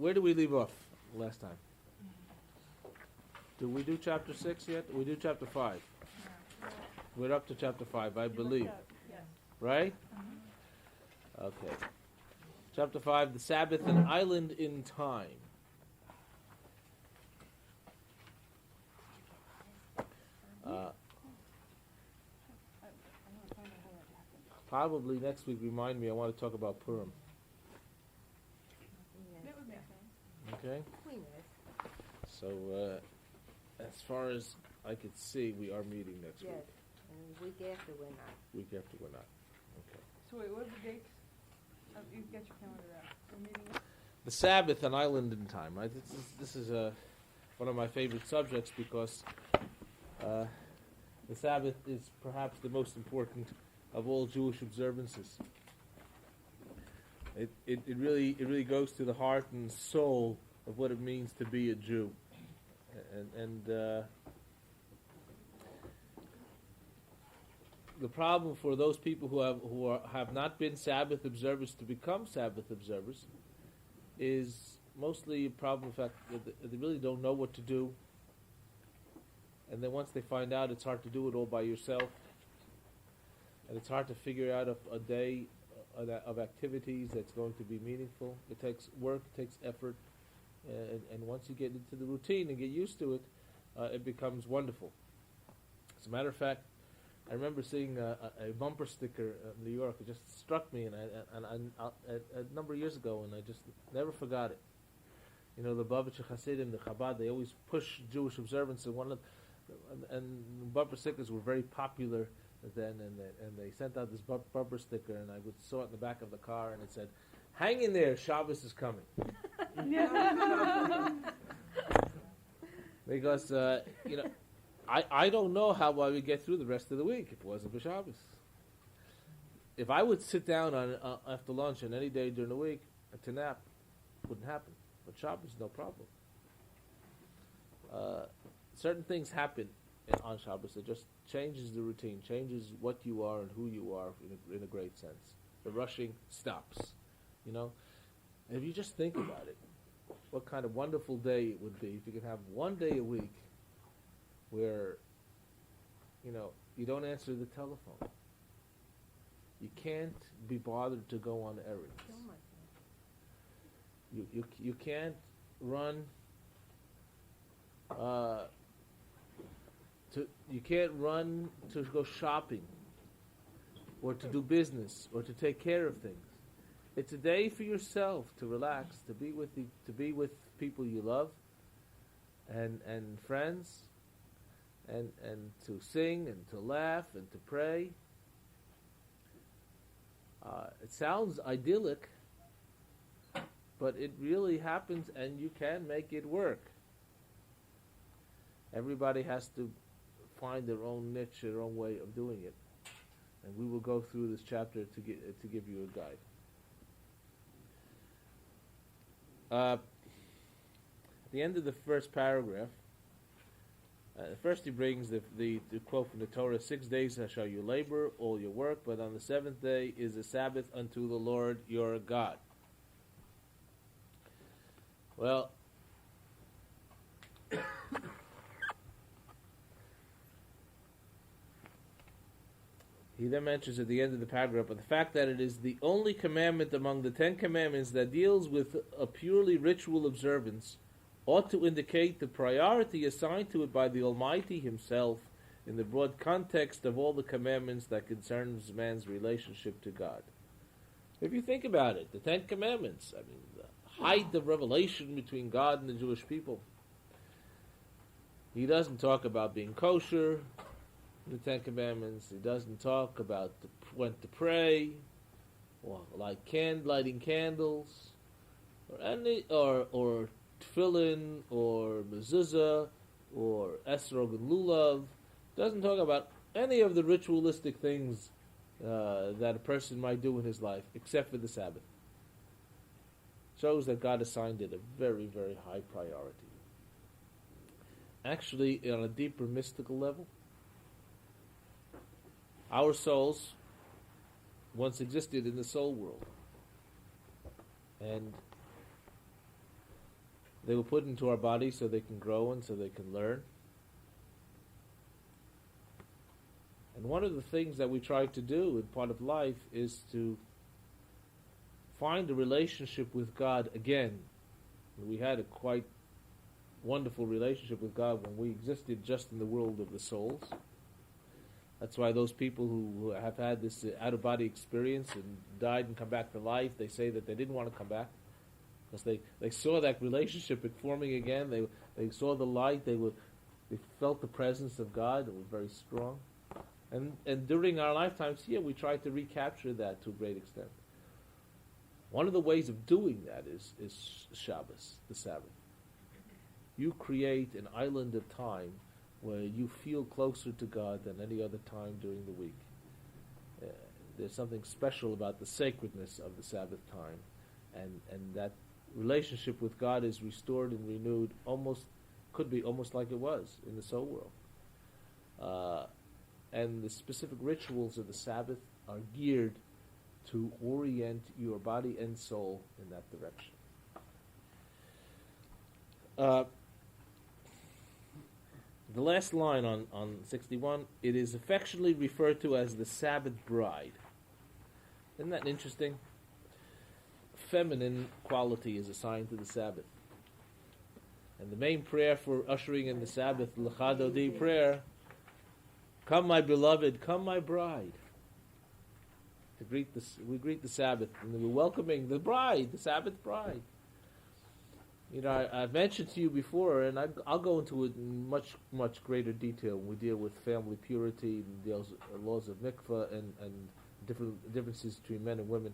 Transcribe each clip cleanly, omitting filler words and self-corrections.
where did we leave off last time? Did we do chapter 6 yet? We do chapter 5. We're up to chapter 5, I believe. Right? Okay. Chapter 5, the Sabbath, an island in time. Probably next week, remind me, I want to talk about Purim. Okay? So, as far as I could see, we are meeting next week. Yes, and the week after we're not. Week after we're not. Okay. So wait, what are the dates? You get your calendar out. We're meeting. The Sabbath, an island in time. Right? This is one of my favorite subjects because the Sabbath is perhaps the most important of all Jewish observances. It really goes to the heart and soul of what it means to be a Jew, and the problem for those people who have not been Sabbath observers to become Sabbath observers is mostly a problem. In fact, that they really don't know what to do, and then once they find out, it's hard to do it all by yourself, and it's hard to figure out a day of activities that's going to be meaningful. It takes work, it takes effort, and once you get into the routine and get used to it, it becomes wonderful. As a matter of fact, I remember seeing a bumper sticker in New York. It just struck me, and a number of years ago, and I just never forgot it. You know, the Babich Hasidim, the Chabad, they always push Jewish observance, and bumper stickers were very popular then, and they sent out this bumper sticker, and I saw it in the back of the car, and it said, "Hang in there, Shabbos is coming." Because I don't know how I would get through the rest of the week if it wasn't for Shabbos. If I would sit down after lunch on any day during the week to nap, it wouldn't happen. But Shabbos, no problem. Certain things happen on Shabbos. It just changes the routine, changes what you are and who you are in a great sense. The rushing stops. You know, and if you just think about it, what kind of wonderful day it would be if you could have one day a week where, you don't answer the telephone. You can't be bothered to go on errands. You can't run. You can't run to go shopping, or to do business, or to take care of things. It's a day for yourself to relax, to be with people you love, and friends, and to sing and to laugh and to pray. It sounds idyllic, but it really happens, and you can make it work. Everybody has to find their own niche, their own way of doing it, and we will go through this chapter to give you a guide. At the end of the first paragraph, first he brings the quote from the Torah: 6 days shall you labor, all your work, but on the seventh day is a Sabbath unto the Lord your God. Well, he then mentions at the end of the paragraph, but the fact that it is the only commandment among the 10 commandments that deals with a purely ritual observance ought to indicate the priority assigned to it by the Almighty Himself in the broad context of all the commandments that concerns man's relationship to God. If you think about it, the 10 commandments, the height of revelation between God and the Jewish people. He doesn't talk about being kosher, the 10 Commandments. He doesn't talk about when to pray, or lighting candles, or tefillin, or mezuzah, or esrog and lulav. Doesn't talk about any of the ritualistic things that a person might do in his life, except for the Sabbath. Shows that God assigned it a very, very high priority. Actually, on a deeper mystical level, our souls once existed in the soul world. And They were put into our bodies so they can grow and so they can learn. And one of the things that we try to do in part of life is to find a relationship with God again. We had a quite wonderful relationship with God when we existed just in the world of the souls. That's why those people who have had this out-of-body experience and died and come back to life, they say that they didn't want to come back because they saw that relationship forming again. They saw the light. They felt the presence of God. It was very strong. And during our lifetimes here, we try to recapture that to a great extent. One of the ways of doing that is Shabbos, the Sabbath. You create an island of time where you feel closer to God than any other time during the week. There's something special about the sacredness of the Sabbath time, and that relationship with God is restored and renewed could be almost like it was in the soul world. And the specific rituals of the Sabbath are geared to orient your body and soul in that direction. The last line on 61, it is affectionately referred to as the Sabbath bride. Isn't that interesting? Feminine quality is assigned to the Sabbath. And the main prayer for ushering in the Sabbath, L'cha Dodi prayer, come my beloved, come my bride. We greet the Sabbath, and we're welcoming the bride, the Sabbath bride. You know, I've mentioned to you before, and I'll go into it in much, much greater detail when we deal with family purity and laws of mikvah and differences between men and women.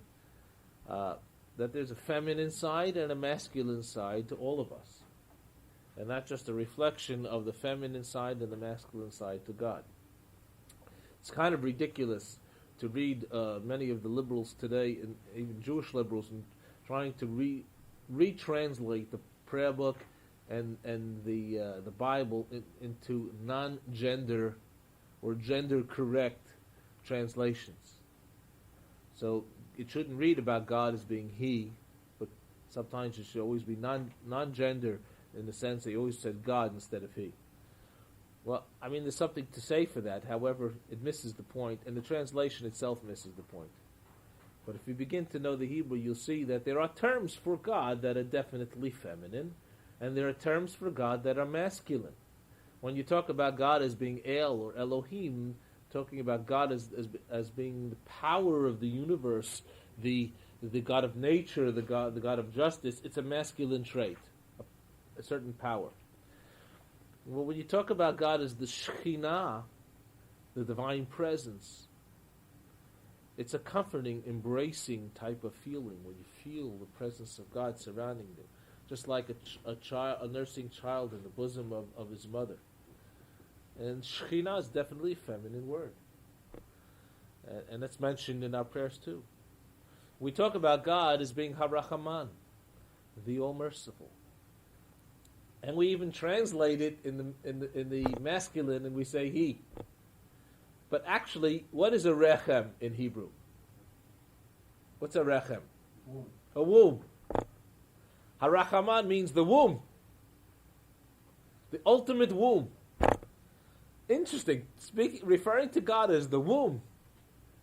That there's a feminine side and a masculine side to all of us. And not just a reflection of the feminine side and the masculine side to God. It's kind of ridiculous to read many of the liberals today, and even Jewish liberals, and trying to retranslate the prayer book and the Bible into non-gender or gender-correct translations. So it shouldn't read about God as being he, but sometimes it should always be non-gender in the sense that he always said God instead of he. Well, I mean, there's something to say for that. However, it misses the point, and the translation itself misses the point. But if you begin to know the Hebrew, you'll see that there are terms for God that are definitely feminine, and there are terms for God that are masculine. When you talk about God as being El or Elohim, talking about God as being the power of the universe, the God of nature, the God of justice, it's a masculine trait, a certain power. Well, when you talk about God as the Shekhinah, the divine presence, it's a comforting, embracing type of feeling when you feel the presence of God surrounding you, just like a nursing child in the bosom of his mother. And Shekhinah is definitely a feminine word, and that's mentioned in our prayers too. We talk about God as being Harachaman, the All-Merciful. And we even translate it in the masculine, and we say he. But actually, what is a rechem in Hebrew? What's a rechem? Womb. A womb. Harachaman means the womb. The ultimate womb. Interesting. Referring to God as the womb.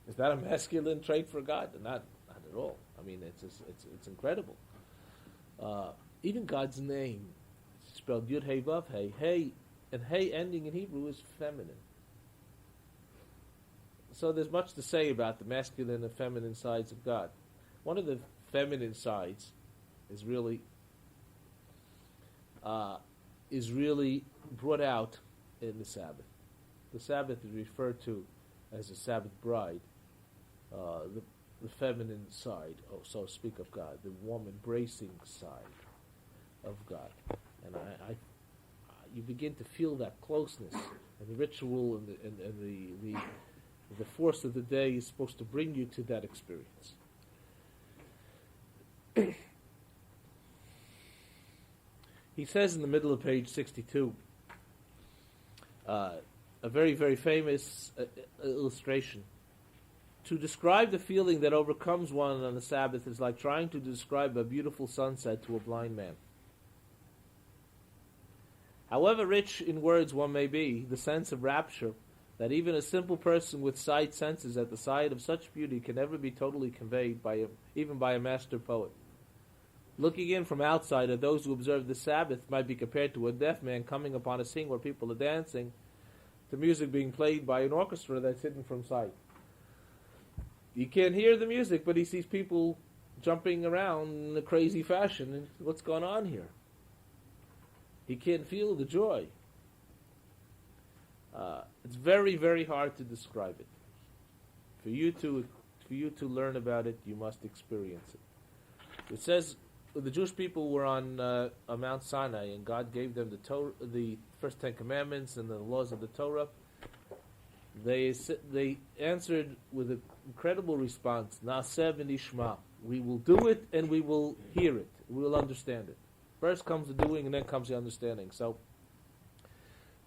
Is that a masculine trait for God? Not at all. I mean, it's incredible. Even God's name, spelled Yud Hey Vav Hey. Hey, and Hey ending in Hebrew is feminine. So there's much to say about the masculine and feminine sides of God. One of the feminine sides is really brought out in the Sabbath. The Sabbath is referred to as a Sabbath bride, the feminine side, so to speak, of God, the warm, embracing side of God. And you begin to feel that closeness, and the ritual and the force of the day is supposed to bring you to that experience. He says in the middle of page 62, a very, very famous illustration. To describe the feeling that overcomes one on the Sabbath is like trying to describe a beautiful sunset to a blind man. However rich in words one may be, the sense of rapture that even a simple person with sight senses at the sight of such beauty can never be totally conveyed even by a master poet. Looking in from outside at those who observe the Sabbath might be compared to a deaf man coming upon a scene where people are dancing to music being played by an orchestra that's hidden from sight. He can't hear the music, but he sees people jumping around in a crazy fashion. And what's going on here? He can't feel the joy. It's very, very hard to describe it. For you to learn about it, you must experience it. It says the Jewish people were on Mount Sinai, and God gave them the first 10 commandments and the laws of the Torah. They answered with an incredible response: Na'aseh v'nishma. We will do it and we will hear it. We will understand it. First comes the doing, and then comes the understanding. So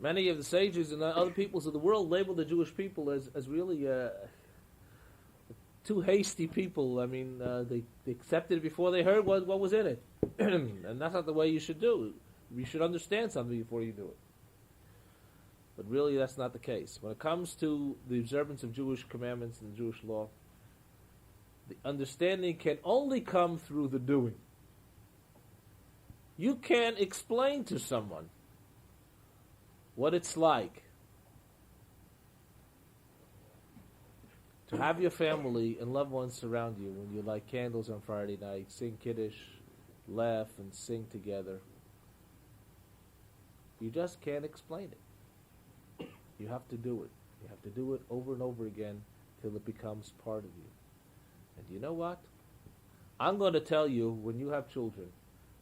many of the sages and other peoples of the world label the Jewish people as really too hasty people. I mean, they accepted it before they heard what was in it. And that's not the way you should do. You should understand something before you do it. But really, that's not the case. When it comes to the observance of Jewish commandments and Jewish law, the understanding can only come through the doing. You can't explain to someone what it's like to have your family and loved ones surround you when you light candles on Friday night, sing Kiddush, laugh and sing together. You just can't explain it. You have to do it. You have to do it over and over again till it becomes part of you. And you know what? I'm going to tell you, when you have children,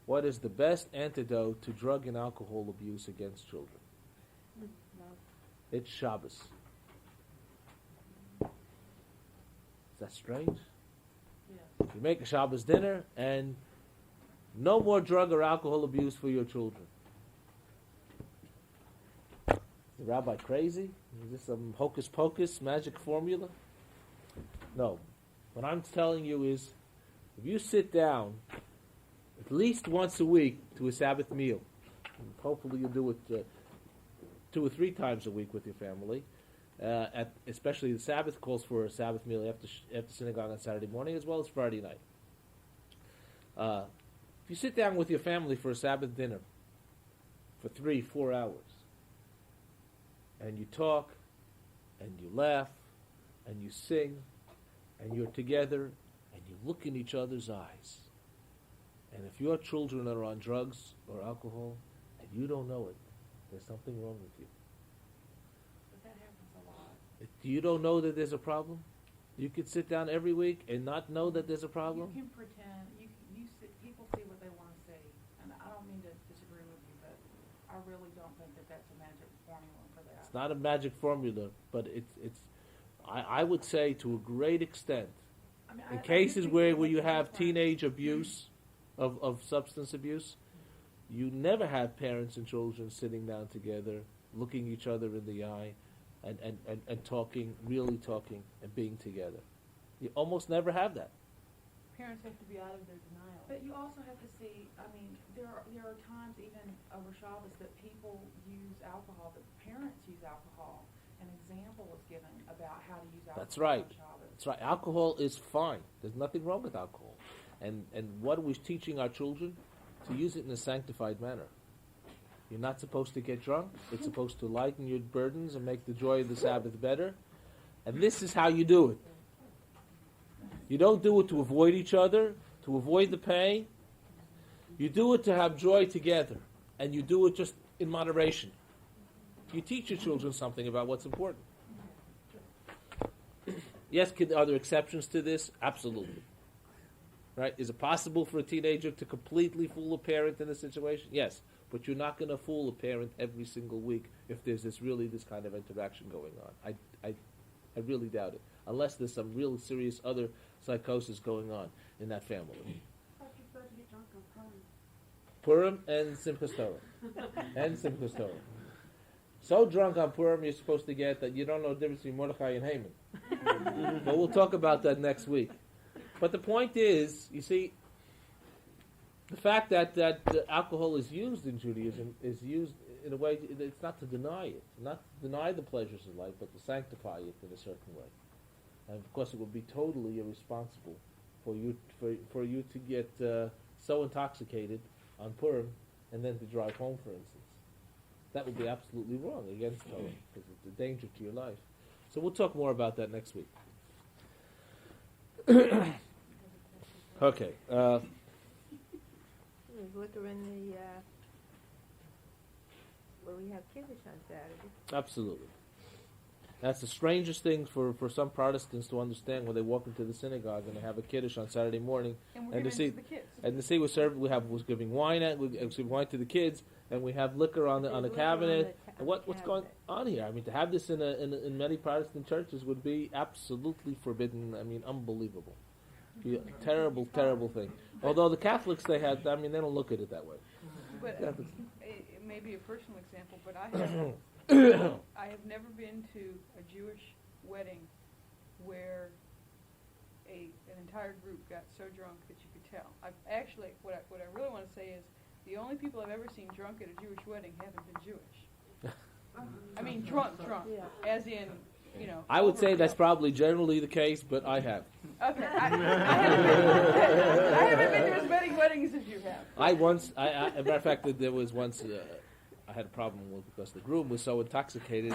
what is the best antidote to drug and alcohol abuse against children? It's Shabbos. Is that strange? Yes. You make a Shabbos dinner and no more drug or alcohol abuse for your children. Is the rabbi crazy? Is this some hocus pocus magic formula? No. What I'm telling you is, if you sit down at least once a week to a Sabbath meal, and hopefully you'll do it 2 or 3 times a week with your family, especially the Sabbath calls for a Sabbath meal after synagogue on Saturday morning as well as Friday night. If you sit down with your family for a Sabbath dinner for 3-4 hours, and you talk, and you laugh, and you sing, and you're together, and you look in each other's eyes, and if your children are on drugs or alcohol, and you don't know it, there's something wrong with you. But that happens a lot. If you don't know that there's a problem, you could sit down every week and not know that there's a problem. You can pretend. People see what they want to see, and I don't mean to disagree with you, but I really don't think that that's a magic formula for that. It's not a magic formula, but I would say to a great extent, I mean, in I cases do think where it makes you a have difference. teenage abuse of substance abuse, you never have parents and children sitting down together, looking each other in the eye, and talking, really talking, and being together. You almost never have that. Parents have to be out of their denial. But you also have to see, I mean, there are times even over Shabbos that people use alcohol, that parents use alcohol. An example was given about how to use alcohol That's right. on Shabbos. That's right. Alcohol is fine. There's nothing wrong with alcohol. And what are we teaching our children? To use it in a sanctified manner. You're not supposed to get drunk. It's supposed to lighten your burdens and make the joy of the Sabbath better. And this is how you do it. You don't do it to avoid each other, to avoid the pain. You do it to have joy together. And you do it just in moderation. You teach your children something about what's important. Yes, are there exceptions to this? Absolutely. Right? Is it possible for a teenager to completely fool a parent in this situation? Yes. But you're not going to fool a parent every single week if there's this kind of interaction going on. I really doubt it. Unless there's some real serious other psychosis going on in that family. I thought you're supposed to get drunk on Purim and Simchas Torah. And Simchas Torah. So drunk on Purim you're supposed to get that you don't know the difference between Mordechai and Haman. But we'll talk about that next week. But the point is, you see, the fact that alcohol is used in Judaism is used in a way, it's not to deny it, not to deny the pleasures of life, but to sanctify it in a certain way. And of course, it would be totally irresponsible for you to get so intoxicated on Purim and then to drive home, for instance. That would be absolutely wrong against Torah because it's a danger to your life. So we'll talk more about that next week. Okay. There's liquor in the, where we have Kiddush on Saturday. Absolutely. That's the strangest thing for some Protestants to understand when they walk into the synagogue and they have a Kiddush on Saturday morning. And we're And giving to it see, to the kids. and to see was giving wine we're giving wine to the kids, and we have liquor on the There's liquor cabinet. on What's the going cabinet. on here? I mean, to have this in many Protestant churches would be absolutely forbidden. I mean, unbelievable. Be a terrible, terrible thing. Although the Catholics, they don't look at it that way. But Catholics. it may be a personal example, but I have I have never been to a Jewish wedding where an entire group got so drunk that you could tell. I've actually what I really want to say is the only people I've ever seen drunk at a Jewish wedding haven't been Jewish. I mean drunk, Yeah. as in, I would say over- that's probably generally the case, but I have. Okay, I haven't been to as many weddings as you have. As a matter of fact, there was once I had a problem with because the groom was so intoxicated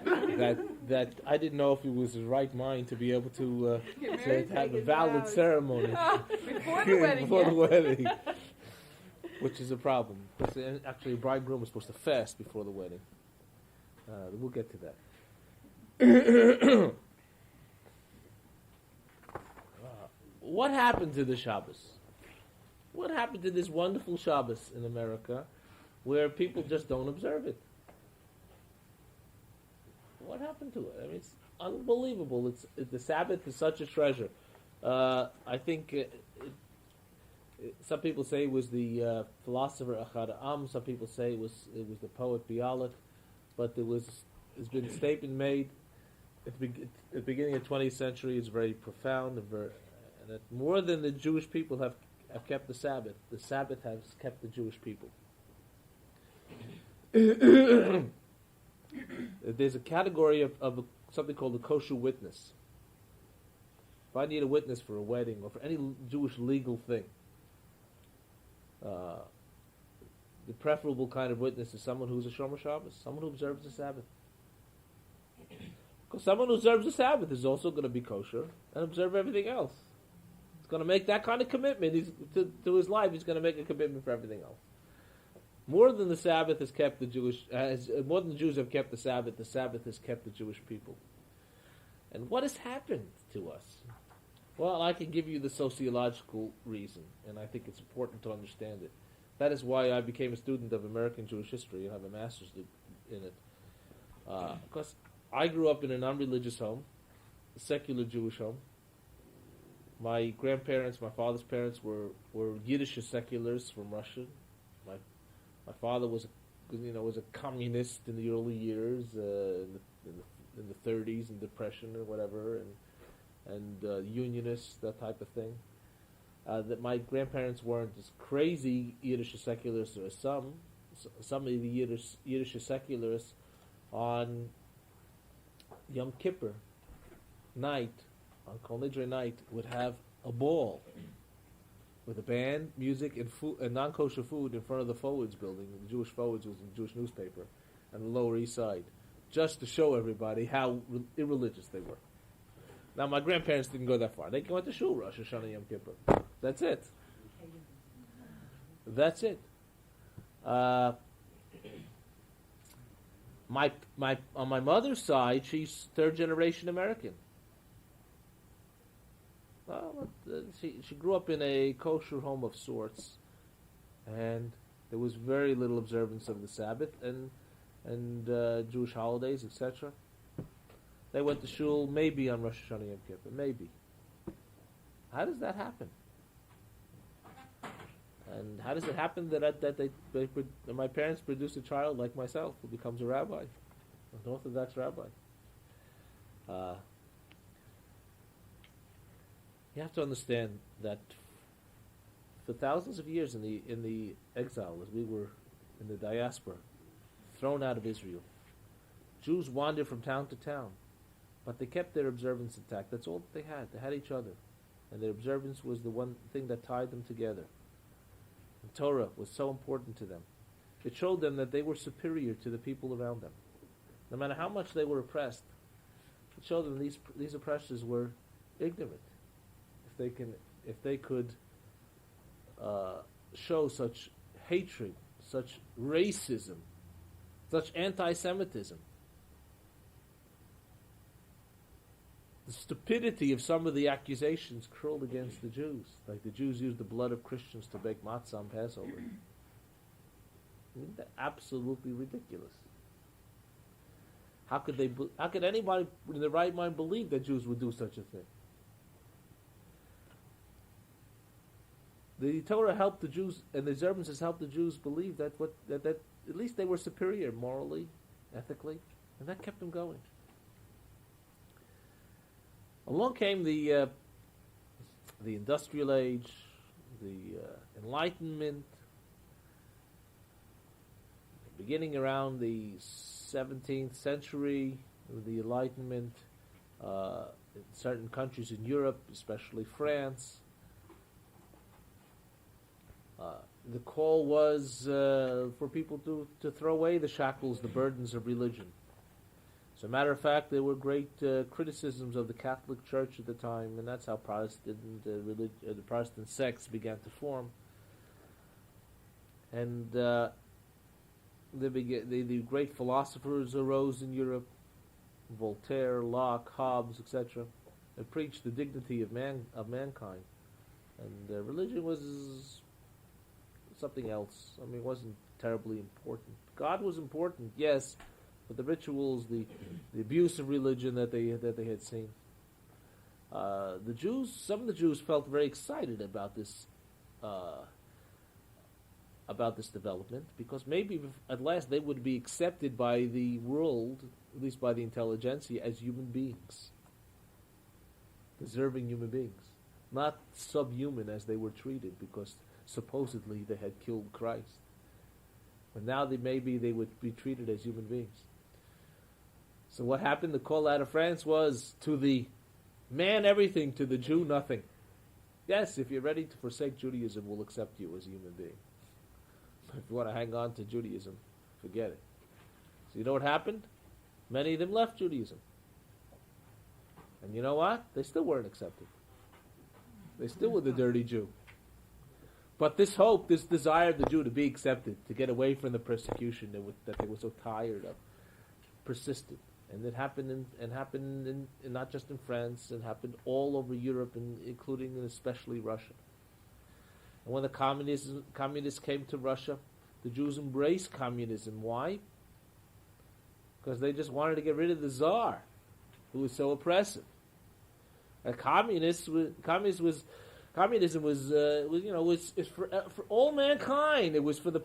that I didn't know if he was in his right mind to be able to Get to married? have a his valid vows. ceremony Before the wedding, before the yes. wedding, which is a problem. Because actually, a bridegroom was supposed to fast before the wedding. We'll get to that. What happened to the Shabbos? What happened to this wonderful Shabbos in America where people just don't observe it? What happened to it? I mean, it's unbelievable. The Sabbath is such a treasure. I think some people say it was the philosopher Achad Am. Some people say it was the poet Bialik. But there's been a statement made at the beginning of the 20th century. It's very profound and that more than the Jewish people have kept the Sabbath has kept the Jewish people. There's a category of something called a kosher witness. If I need a witness for a wedding or for any Jewish legal thing, the preferable kind of witness is someone who's a Shomer Shabbos, someone who observes the Sabbath. Because someone who observes the Sabbath is also going to be kosher and observe everything else. He's going to make that kind of commitment to his life. He's going to make a commitment for everything else. More than the Sabbath has kept the more than the Jews have kept the Sabbath has kept the Jewish people. And what has happened to us? Well, I can give you the sociological reason, and I think it's important to understand it. That is why I became a student of American Jewish history and have a master's in it. Because I grew up in a non-religious home, a secular Jewish home. My grandparents, my father's parents were Yiddish seculars from Russia. My father was a communist in the early years, in the 30s and Depression and whatever, and unionist, that type of thing. That my grandparents weren't as crazy Yiddish secularists as some of the Yiddish secularists on Yom Kippur night, on Kol Nidre night, would have a ball with a band, music, and food, and non-kosher food in front of the Forwards building. The Jewish Forwards was a Jewish newspaper on the Lower East Side, just to show everybody how irreligious they were. Now, my grandparents didn't go that far. They went to Shul Rosh Hashanah Yom Kippur. That's it. That's it. On my mother's side, she's third generation American. Well, she grew up in a kosher home of sorts, and there was very little observance of the Sabbath and Jewish holidays, etc. They went to shul maybe on Rosh Hashanah Yom Kippur, maybe. How does that happen? And how does it happen that my parents produce a child like myself who becomes a rabbi, an Orthodox rabbi? You have to understand that for thousands of years in the exile, as we were in the diaspora, thrown out of Israel. Jews wandered from town to town, but they kept their observance intact. That's all that they had. They had each other, and their observance was the one thing that tied them together. And Torah was so important to them. It showed them that they were superior to the people around them. No matter how much they were oppressed, it showed them these oppressors were ignorant. If they could show such hatred, such racism, such anti-Semitism, the stupidity of some of the accusations curled against the Jews, like the Jews used the blood of Christians to bake matzah on Passover. I mean, they're absolutely ridiculous. How could anybody in their right mind believe that Jews would do such a thing? The Torah helped the Jews, and the observances helped the Jews believe that at least they were superior morally, ethically, and that kept them going. Along came the industrial age, the Enlightenment, beginning around the 17th century, the Enlightenment, in certain countries in Europe, especially France. The call was for people to throw away the shackles, the burdens of religion. As a matter of fact, there were great criticisms of the Catholic Church at the time, and that's how the Protestant sects began to form. And the great philosophers arose in Europe, Voltaire, Locke, Hobbes, etc., and preached the dignity of mankind. And religion was something else. I mean, it wasn't terribly important. God was important, yes, but the rituals, the abuse of religion that they had seen. Some of the Jews felt very excited about this development, because maybe at last they would be accepted by the world, at least by the intelligentsia, as human beings, deserving human beings, not subhuman as they were treated, because supposedly they had killed Christ. But now maybe they would be treated as human beings. So what happened? The call out of France was, to the man everything, to the Jew nothing. Yes, if you're ready to forsake Judaism, we'll accept you as a human being. But if you want to hang on to Judaism, forget it. So you know what happened? Many of them left Judaism. And you know what? They still weren't accepted. They still were the dirty Jew. But this hope, this desire of the Jew to be accepted, to get away from the persecution that they were so tired of, persisted. And it happened in not just in France, it happened all over Europe, including and especially Russia. And when the communists came to Russia, the Jews embraced communism. Why? Because they just wanted to get rid of the Tsar, who was so oppressive. And communism was for all mankind. It was for the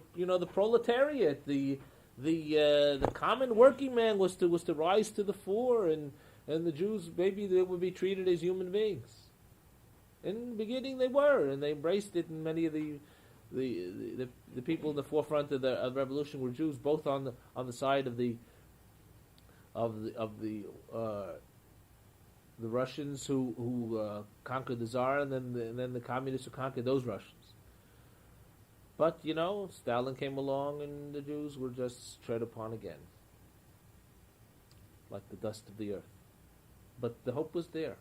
proletariat, the common working man was to rise to the fore, and the Jews, maybe they would be treated as human beings. In the beginning, they were, and they embraced it. And many of the people in the forefront of the revolution were Jews, both on the side of the Russians who conquered the Tsar, and then the communists who conquered those Russians. But, Stalin came along and the Jews were just tread upon again, like the dust of the earth. But the hope was there.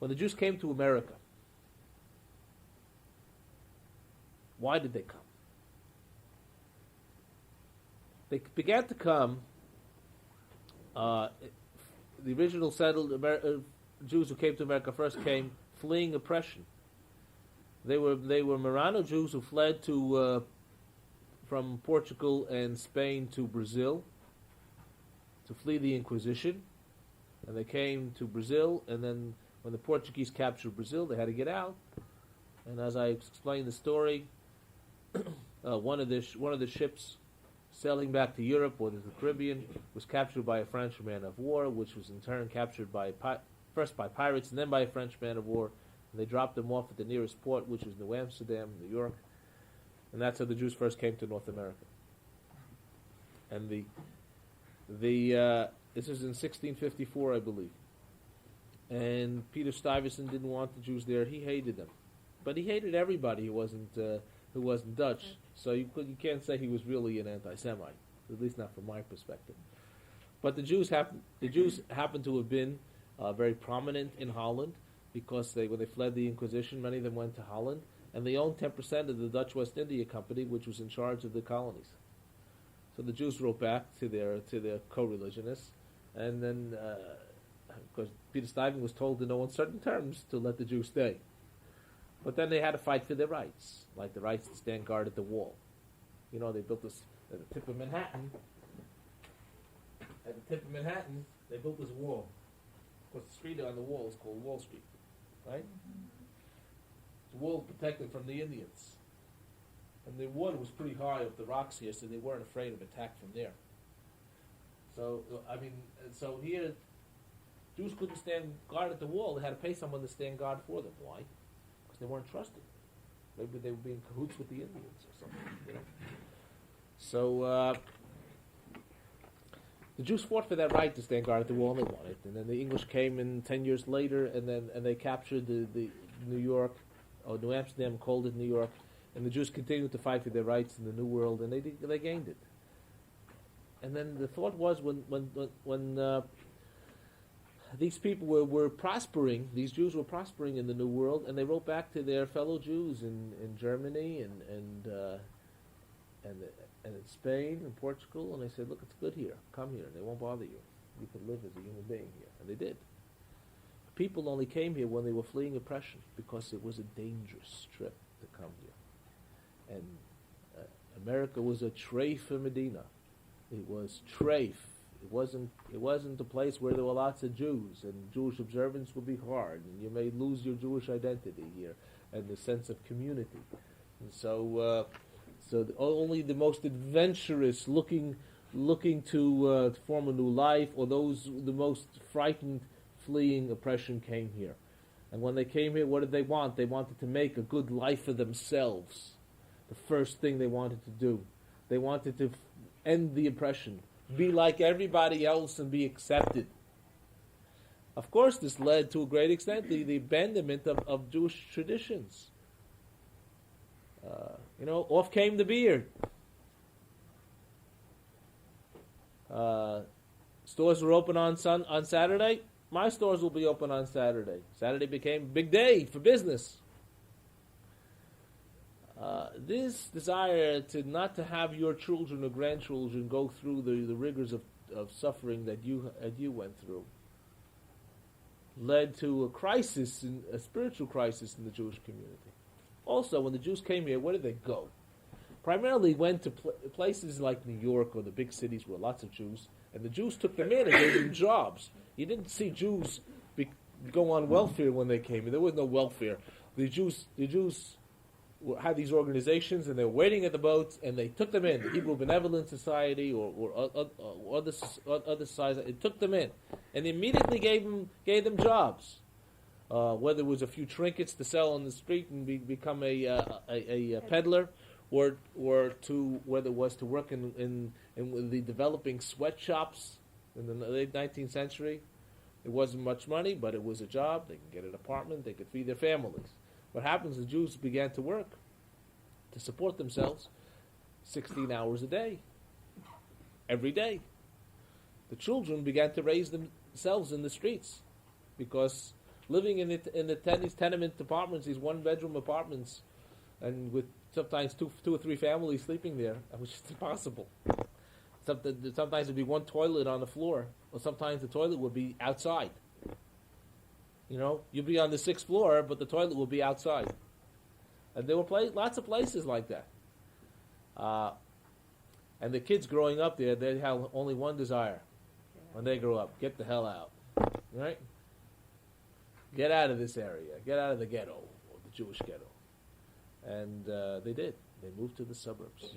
When the Jews came to America, why did they come? They began to come, the original settled Jews who came to America first came fleeing oppression. They were Marrano Jews who fled from Portugal and Spain to Brazil to flee the Inquisition, and they came to Brazil. And then when the Portuguese captured Brazil, they had to get out. And as I explained the story, one of the ships sailing back to Europe or the Caribbean was captured by a French man of war, which was in turn captured first by pirates and then by a French man of war. And they dropped them off at the nearest port, which was New Amsterdam, New York. And that's how the Jews first came to North America. And this was in 1654, I believe. And Peter Stuyvesant didn't want the Jews there. He hated them, but he hated everybody who wasn't Dutch. So you can't say he was really an anti-Semite, at least not from my perspective. But the Jews happened to have been very prominent in Holland, because when they fled the Inquisition, many of them went to Holland, and they owned 10% of the Dutch West India Company, which was in charge of the colonies. So the Jews wrote back to their co-religionists, and then, of course, Peter Stuyvesant was told in no uncertain terms to let the Jews stay. But then they had to fight for their rights, like the rights to stand guard at the wall. You know, they built this at the tip of Manhattan. At the tip of Manhattan, they built this wall. Of course, the street on the wall is called Wall Street, right? The wall protected from the Indians. And the water was pretty high up the rocks here, so they weren't afraid of attack from there. So, so here, Jews couldn't stand guard at the wall. They had to pay someone to stand guard for them. Why? Because they weren't trusted. Maybe they were being cahoots with the Indians or something, you know. So, the Jews fought for that right to stand guard at the wall, and they won it. And then the English came in 10 years later, and they captured the New York, or New Amsterdam, called it New York. And the Jews continued to fight for their rights in the New World, and they gained it. And then the thought was, when these people were prospering, these Jews were prospering in the New World, and they wrote back to their fellow Jews in Germany and in Spain and Portugal, and they said, look, it's good here. Come here. They won't bother you. You can live as a human being here. And they did. People only came here when they were fleeing oppression, because it was a dangerous trip to come here. And America was a treif for Medina. It was treif. It wasn't a place where there were lots of Jews, and Jewish observance would be hard, and you may lose your Jewish identity here and the sense of community. And so only the most adventurous, looking to form a new life, or those the most frightened, fleeing oppression, came here. And when they came here, what did they want? They wanted to make a good life for themselves. The first thing they wanted to do. They wanted to end the oppression, be like everybody else and be accepted. Of course, this led to a great extent the abandonment of Jewish traditions. Off came the beard. Stores were open on Saturday. My stores will be open on Saturday. Saturday became a big day for business. This desire not to have your children or grandchildren go through the rigors of suffering that you went through led to a spiritual crisis in the Jewish community. Also, when the Jews came here, where did they go? Primarily went to places like New York or the big cities where lots of Jews, and the Jews took them in and gave them jobs. You didn't see Jews go on welfare when they came here. There was no welfare. The Jews had these organizations, and they were waiting at the boats, and they took them in. The Hebrew Benevolent Society or other societies, it took them in, and immediately gave them jobs. Whether it was a few trinkets to sell on the street and become a peddler, or whether it was to work in the developing sweatshops in the late 19th century. It wasn't much money, but it was a job. They could get an apartment. They could feed their families. What happens, the Jews began to work to support themselves 16 hours a day, every day. The children began to raise themselves in the streets, because living in these tenement apartments, these one-bedroom apartments, and with sometimes two or three families sleeping there, that was just impossible. Sometimes there'd be one toilet on the floor, or sometimes the toilet would be outside. You'd be on the 6th floor, but the toilet would be outside. And there were lots of places like that. And the kids growing up there, they have only one desire when they grow up: get the hell out. Right? Get out of this area. Get out of the ghetto, or the Jewish ghetto. And they did. They moved to the suburbs.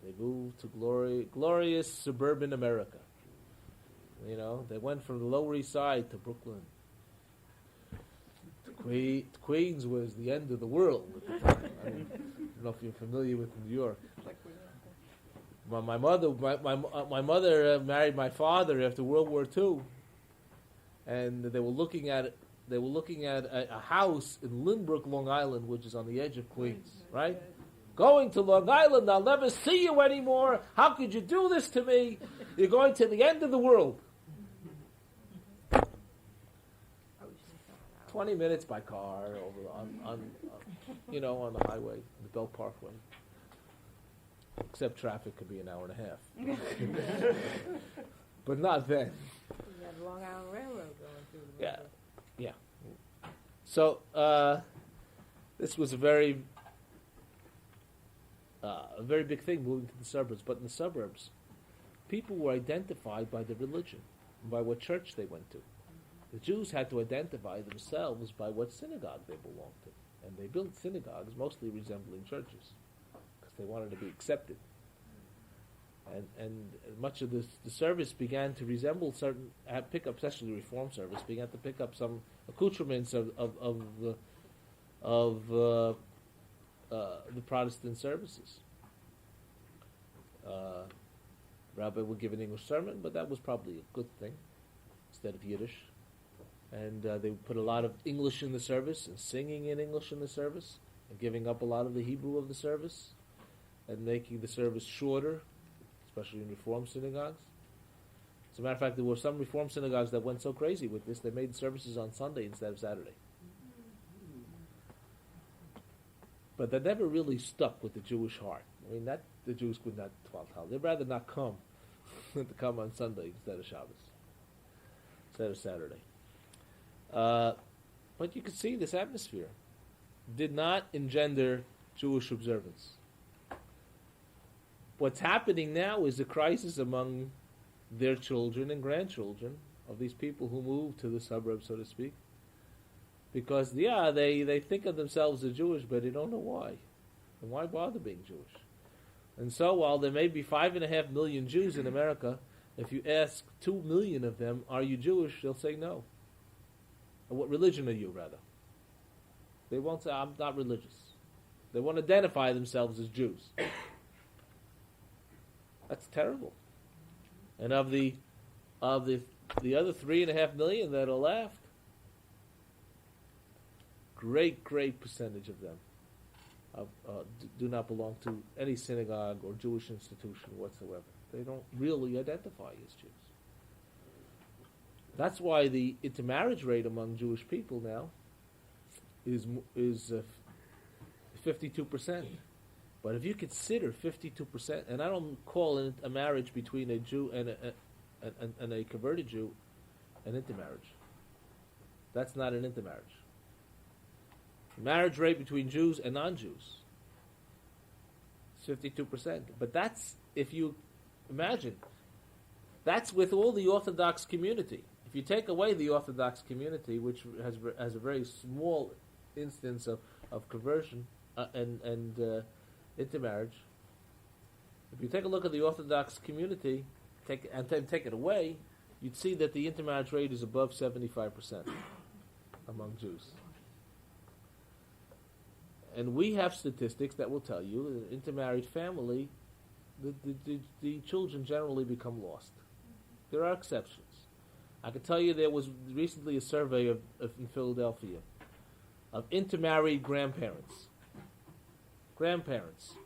They moved to glorious suburban America. They went from the Lower East Side to Brooklyn. Queens was the end of the world at the time. I don't know if you're familiar with New York. my mother married my father after World War II, and they were looking at a house in Lynbrook, Long Island, which is on the edge of Queens, right? Going to Long Island, I'll never see you anymore. How could you do this to me? You're going to the end of the world. 20 minutes by car over on the highway, the Bell Parkway. Except traffic could be an hour and a half. But not then. You have Long Island Railroad going through the river. Yeah. So this was a very big thing moving to the suburbs. But in the suburbs, people were identified by their religion, by what church they went to. The Jews had to identify themselves by what synagogue they belonged to. And they built synagogues mostly resembling churches because they wanted to be accepted. And much of the service began to resemble pick up, especially the Reform service, began to pick up some accoutrements of the Protestant services. Rabbi would give an English sermon, but that was probably a good thing instead of Yiddish. And they would put a lot of English in the service and singing in English in the service and giving up a lot of the Hebrew of the service and making the service shorter, especially in Reform synagogues. As a matter of fact, there were some Reform synagogues that went so crazy with this, they made services on Sunday instead of Saturday. But that never really stuck with the Jewish heart. I mean, that the Jews could not tell. They'd rather not come than to come on Sunday instead of Shabbos, instead of Saturday. But you could see this atmosphere did not engender Jewish observance. What's happening now is a crisis among their children and grandchildren of these people who move to the suburbs, so to speak. Because, they think of themselves as Jewish, but they don't know why. And why bother being Jewish? And so, while there may be 5.5 million Jews in America, if you ask 2 million of them, are you Jewish? They'll say no. Or what religion are you, rather? They won't say, I'm not religious. They won't identify themselves as Jews. That's terrible. And of the other 3.5 million that are left, great percentage of them do not belong to any synagogue or Jewish institution whatsoever. They don't really identify as Jews. That's why the intermarriage rate among Jewish people now is 52%. But if you consider 52%, and I don't call it a marriage between a Jew and a converted Jew an intermarriage. That's not an intermarriage. The marriage rate between Jews and non-Jews is 52%. But that's, if you imagine, that's with all the Orthodox community. If you take away the Orthodox community, which has a very small instance of conversion and intermarriage, if you take a look at the Orthodox community and then take it away, you'd see that the intermarriage rate is above 75% among Jews. And we have statistics that will tell you that in an intermarried family, the children generally become lost. There are exceptions. I can tell you there was recently a survey in Philadelphia of intermarried grandparents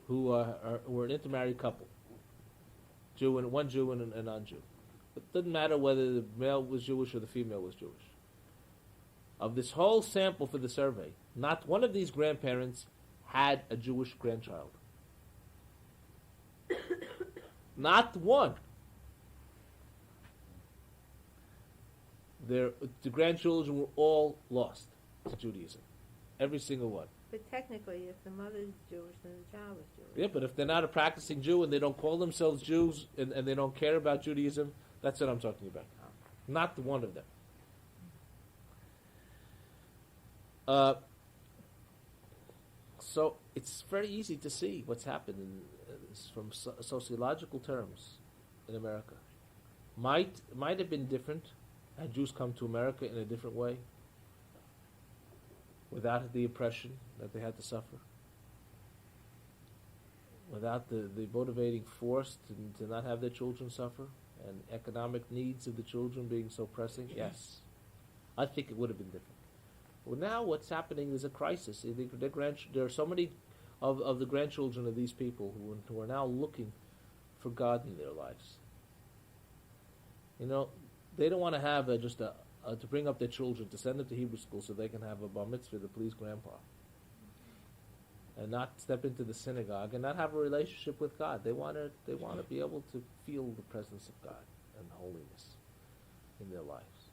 who were an intermarried couple, one Jew and a non-Jew. It doesn't matter whether the male was Jewish or the female was Jewish. Of this whole sample for the survey, not one of these grandparents had a Jewish grandchild. Not one. The grandchildren were all lost to Judaism. Every single one. But technically, if the mother's Jewish, then the child is Jewish. Yeah, but if they're not a practicing Jew and they don't call themselves Jews and they don't care about Judaism, that's what I'm talking about. Not one of them. So it's very easy to see what's happened from sociological terms in America. Might have been different had Jews come to America in a different way, without the oppression that they had to suffer, without the motivating force to not have their children suffer, and economic needs of the children being so pressing, yes, I think it would have been different. Well, now what's happening is a crisis. There are so many of the grandchildren of these people who are now looking for God in their lives. You know, they don't want to have to bring up their children, to send them to Hebrew school so they can have a bar mitzvah to please grandpa, and not step into the synagogue and not have a relationship with God. They want to be able to feel the presence of God and holiness in their lives.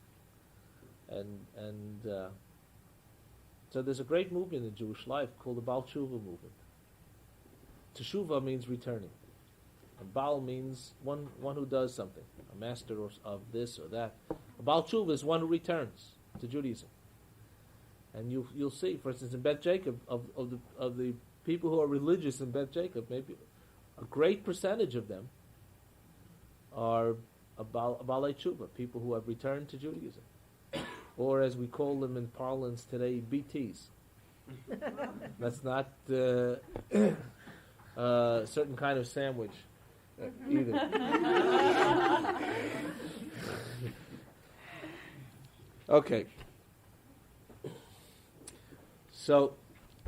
So there's a great movement in Jewish life called the Baal Tshuva movement. Teshuva means returning. And Baal means one who does something, a master of this or that. A Baal Tshuva is one who returns to Judaism. And you'll see, for instance, in Beth Jacob, of the people who are religious in Beth Jacob, maybe a great percentage of them are Baalei Tshuva, people who have returned to Judaism. Or as we call them in parlance today, BTs. That's not a certain kind of sandwich either. Okay. So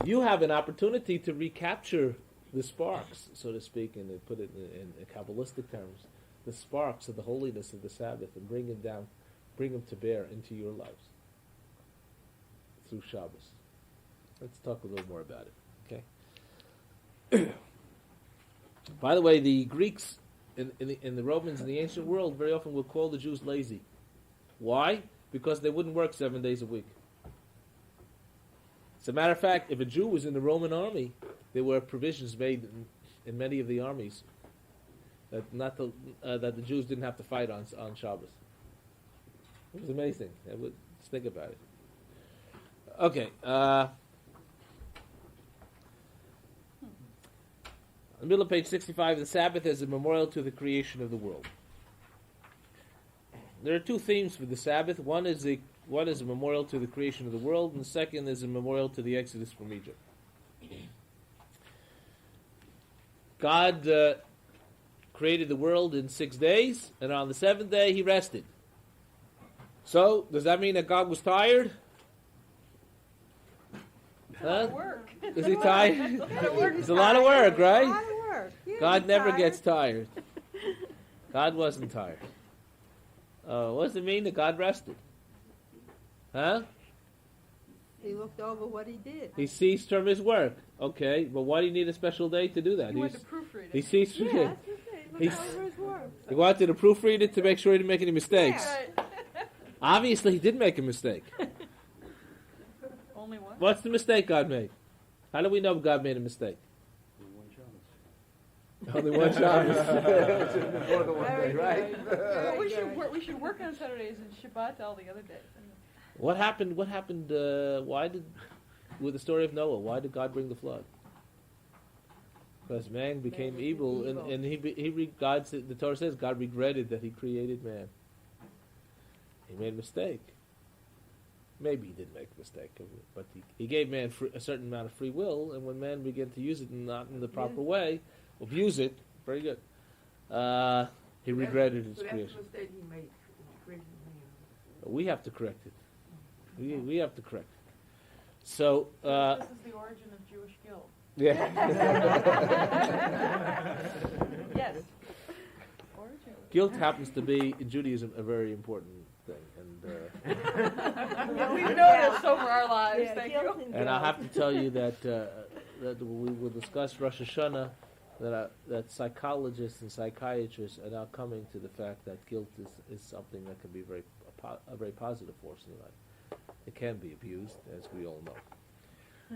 you have an opportunity to recapture the sparks, so to speak, and to put it in Kabbalistic terms, the sparks of the holiness of the Sabbath, and bring them to bear into your lives through Shabbos. Let's talk a little more about it. Okay. By the way, the Greeks in the Romans in the ancient world very often would call the Jews lazy. Why? Because they wouldn't work 7 days a week. As a matter of fact, if a Jew was in the Roman army, there were provisions made in many of the armies that the Jews didn't have to fight on Shabbos. It was amazing. Just think about it. Okay. In the middle of page 65, the Sabbath is a memorial to the creation of the world. There are two themes for the Sabbath. One is a memorial to the creation of the world, and the second is a memorial to the Exodus from Egypt. God created the world in 6 days, and on the seventh day he rested. So, does that mean that God was tired? Huh? Work. Is he tired? It's a lot of work, right? A lot of work. Yeah, God he's never tired. gets tired. God wasn't tired. What does it mean that God rested? Huh? He looked over what he did. He ceased from his work. Okay, but why do you need a special day to do that? He wanted to proofread He it. ceased. Yeah, that's what he He's- looked over his work. He wanted to proofread it to make sure he didn't make any mistakes. Right. Obviously, he did make a mistake. Only one? What's the mistake God made? How do we know God made a mistake? Only one Shabbos. More than one Very day, good. right? Well, we Very good. should work on Saturdays and Shabbat all the other days. What happened? With the story of Noah, why did God bring the flood? Because man became became evil, evil. and the Torah says God regretted that he created man. He made a mistake. Maybe he didn't make a mistake, but he gave man a certain amount of free will, and when man began to use it not in the proper way, abuse it, very good, he regretted his creation. That's the mistake he made. He created man. We have to correct it. We have to correct it. So, This is the origin of Jewish guilt. yeah. Yes. Origin. Guilt happens to be, in Judaism, a very important thing. Yeah, we've noticed over our lives, Yeah, thank guilt you. And I have to tell you that we will discuss Rosh Hashanah, that psychologists and psychiatrists are now coming to the fact that guilt is something that can be a very positive force in your life. It can be abused, as we all know.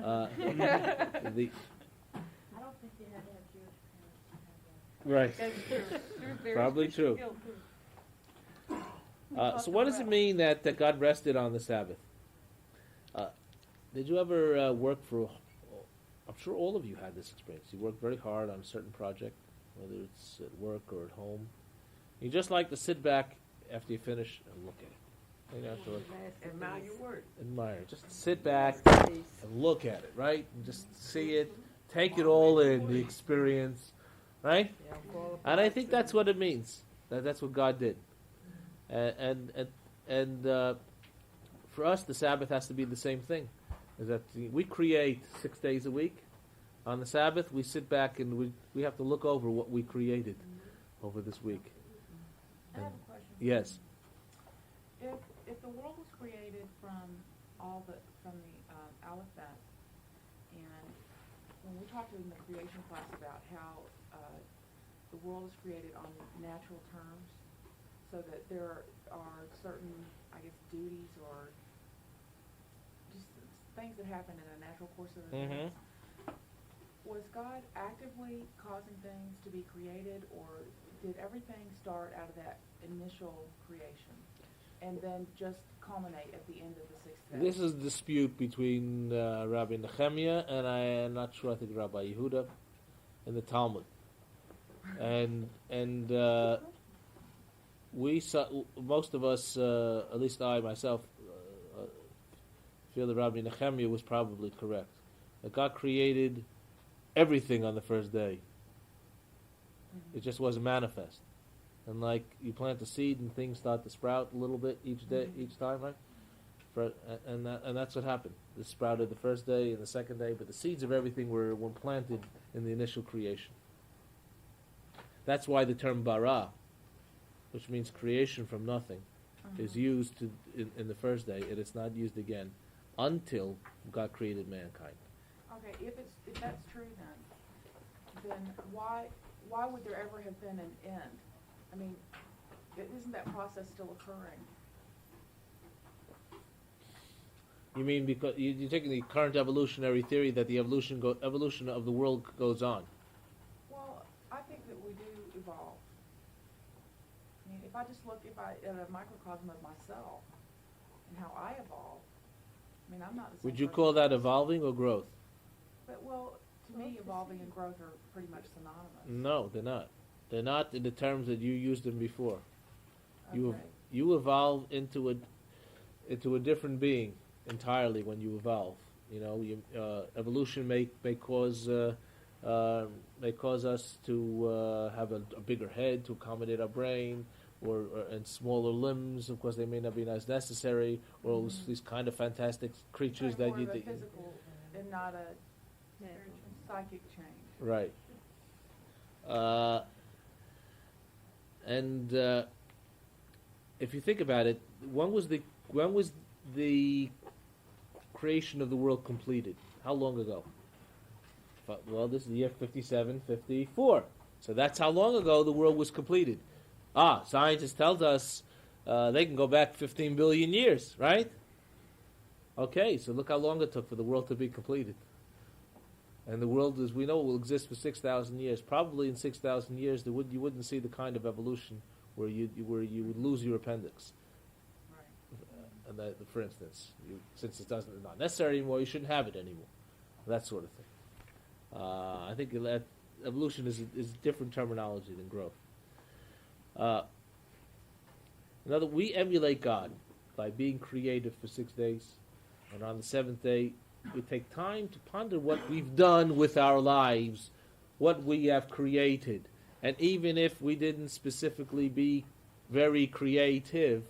I don't think you had to have Jewish parents to have that. Right. That's true. There's Probably Christian true. guilt, too. So what does it mean that God rested on the Sabbath? Did you ever work for, I'm sure all of you had this experience. You worked very hard on a certain project, whether it's at work or at home. You just like to sit back after you finish and look at it. You don't have to Admire your work. admire. Just sit back and look at it, right? And just see it, take it all in, the experience, right? They'll fall And I apart think soon. that's what it means. That's what God did. And for us, the Sabbath has to be the same thing. Is that we create 6 days a week. On the Sabbath, we sit back and we have to look over what we created over this week. I have a question. Yes. If the world was created from the Aleph Bet, and when we talked in the creation class about how the world is created on natural terms, so that there are certain, I guess, duties or just things that happen in a natural course of events. Was God actively causing things to be created, or did everything start out of that initial creation and then just culminate at the end of the sixth day? This is a dispute between Rabbi Nehemiah and I'm not sure, I think Rabbi Yehuda in the Talmud. And we saw, most of us, at least I myself, feel that Rabbi Nehemiah was probably correct. That God created everything on the first day. It just wasn't manifest. And like you plant a seed and things start to sprout a little bit each day, each time, right? And that's what happened. It sprouted the first day and the second day, but the seeds of everything were planted in the initial creation. That's why the term bara, which means creation from nothing, is used in the first day, and it's not used again until God created mankind. Okay, if that's true, then why would there ever have been an end? I mean, isn't that process still occurring? You mean because you're taking the current evolutionary theory that the evolution of the world goes on? Well, I think that we do evolve. I mean, if I just look at a microcosm of myself and how I evolve, I mean, I'm not the same Would you person call that as- evolving or growth? But, well, to me, evolving and growth are pretty much synonymous. No, they're not. They're not in the terms that you used them before. Okay. You evolve into a different being entirely when you evolve. You know, evolution may cause us to have a bigger head to accommodate our brain, or and smaller limbs. Of course, they may not be as necessary, or these kind of fantastic creatures It's that more you of a think. physical and not a Yeah. psychic change. Right. And if you think about it, when was the creation of the world completed? How long ago? Well, this is the year 5754. So that's how long ago the world was completed. Scientists tells us they can go back 15 billion years, right? Okay, so look how long it took for the world to be completed. And the world, as we know, will exist for 6,000 years. Probably in 6,000 years, you wouldn't see the kind of evolution where you would lose your appendix. Right. And that, for instance, since it's not necessary anymore, you shouldn't have it anymore. That sort of thing. I think that evolution is different terminology than growth. We emulate God by being creative for 6 days, and on the seventh day, we take time to ponder what we've done with our lives, what we have created. And even if we didn't specifically be very creative,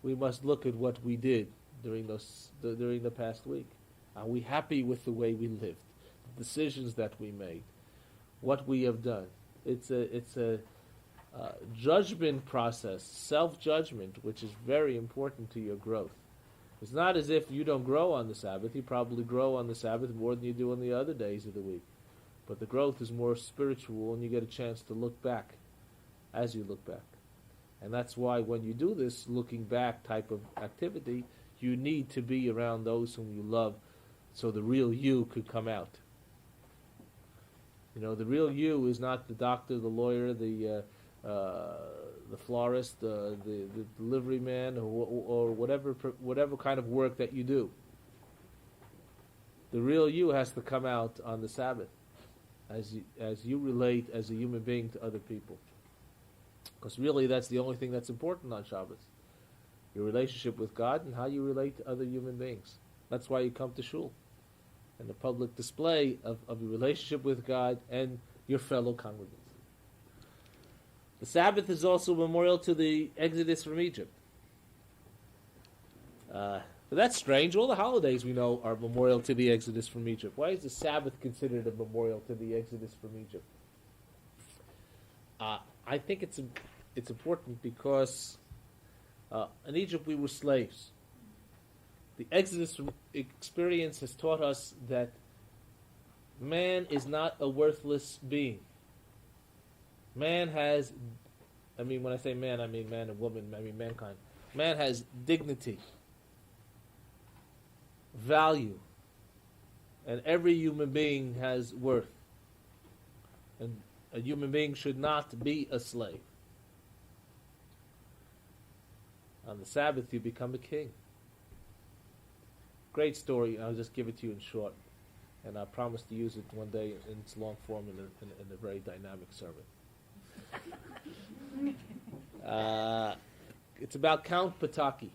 we must look at what we did during the past week. Are we happy with the way we lived, the decisions that we made, what we have done? It's a judgment process, self-judgment, which is very important to your growth. It's not as if you don't grow on the Sabbath. You probably grow on the Sabbath more than you do on the other days of the week. But the growth is more spiritual, and you get a chance to look back as you look back. And that's why when you do this looking back type of activity, you need to be around those whom you love so the real you could come out. You know, the real you is not the doctor, the lawyer, the florist, the delivery man, or whatever kind of work that you do. The real you has to come out on the Sabbath, as you relate as a human being to other people. Because really, that's the only thing that's important on Shabbos: your relationship with God and how you relate to other human beings. That's why you come to shul. and a public display of your relationship with God and your fellow congregants. The Sabbath is also a memorial to the Exodus from Egypt. But that's strange. All the holidays we know are memorial to the Exodus from Egypt. Why is the Sabbath considered a memorial to the Exodus from Egypt? I think it's important because in Egypt we were slaves. The Exodus experience has taught us that man is not a worthless being. Man has, when I say man, I mean man and woman, I mean mankind. Man has dignity, value, and every human being has worth. And a human being should not be a slave. On the Sabbath, you become a king. Great story. I'll just give it to you in short, and I promise to use it one day in its long form in a very dynamic sermon. It's about Count Pataki,